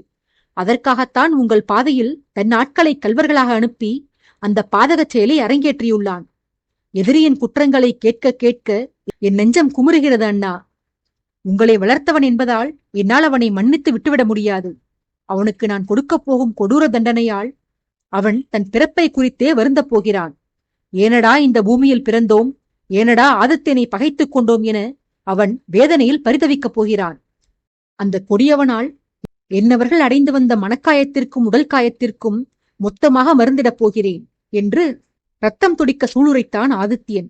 அதற்காகத்தான் உங்கள் பாதையில் தன் ஆட்களை கல்வர்களாக அனுப்பி அந்த பாதகச் செயலை அரங்கேற்றியுள்ளான். எதிரியின் குற்றங்களை கேட்க கேட்க என் நெஞ்சம் குமுறுகிறது அண்ணா. உங்களை வளர்த்தவன் என்பதால் என்னால் அவனை மன்னித்து விட்டுவிட முடியாது. அவனுக்கு நான் கொடுக்கப் போகும் கொடூர தண்டனையால் அவன் தன் பிறப்பை குறித்தே வருந்தப் போகிறான். ஏனடா இந்த பூமியில் பிறந்தோம், ஏனடா ஆதித்யனை பகைத்துக் கொண்டோம் என அவன் வேதனையில் பரிதவிக்கப் போகிறான். அந்த கொடியவனால் என்னவர்கள் அடைந்து வந்த மனக்காயத்திற்கும் உடல் காயத்திற்கும் மொத்தமாக மருந்திடப் போகிறேன் என்று ரத்தம் துடிக்க சூளுரைத்தான் ஆதித்யன்.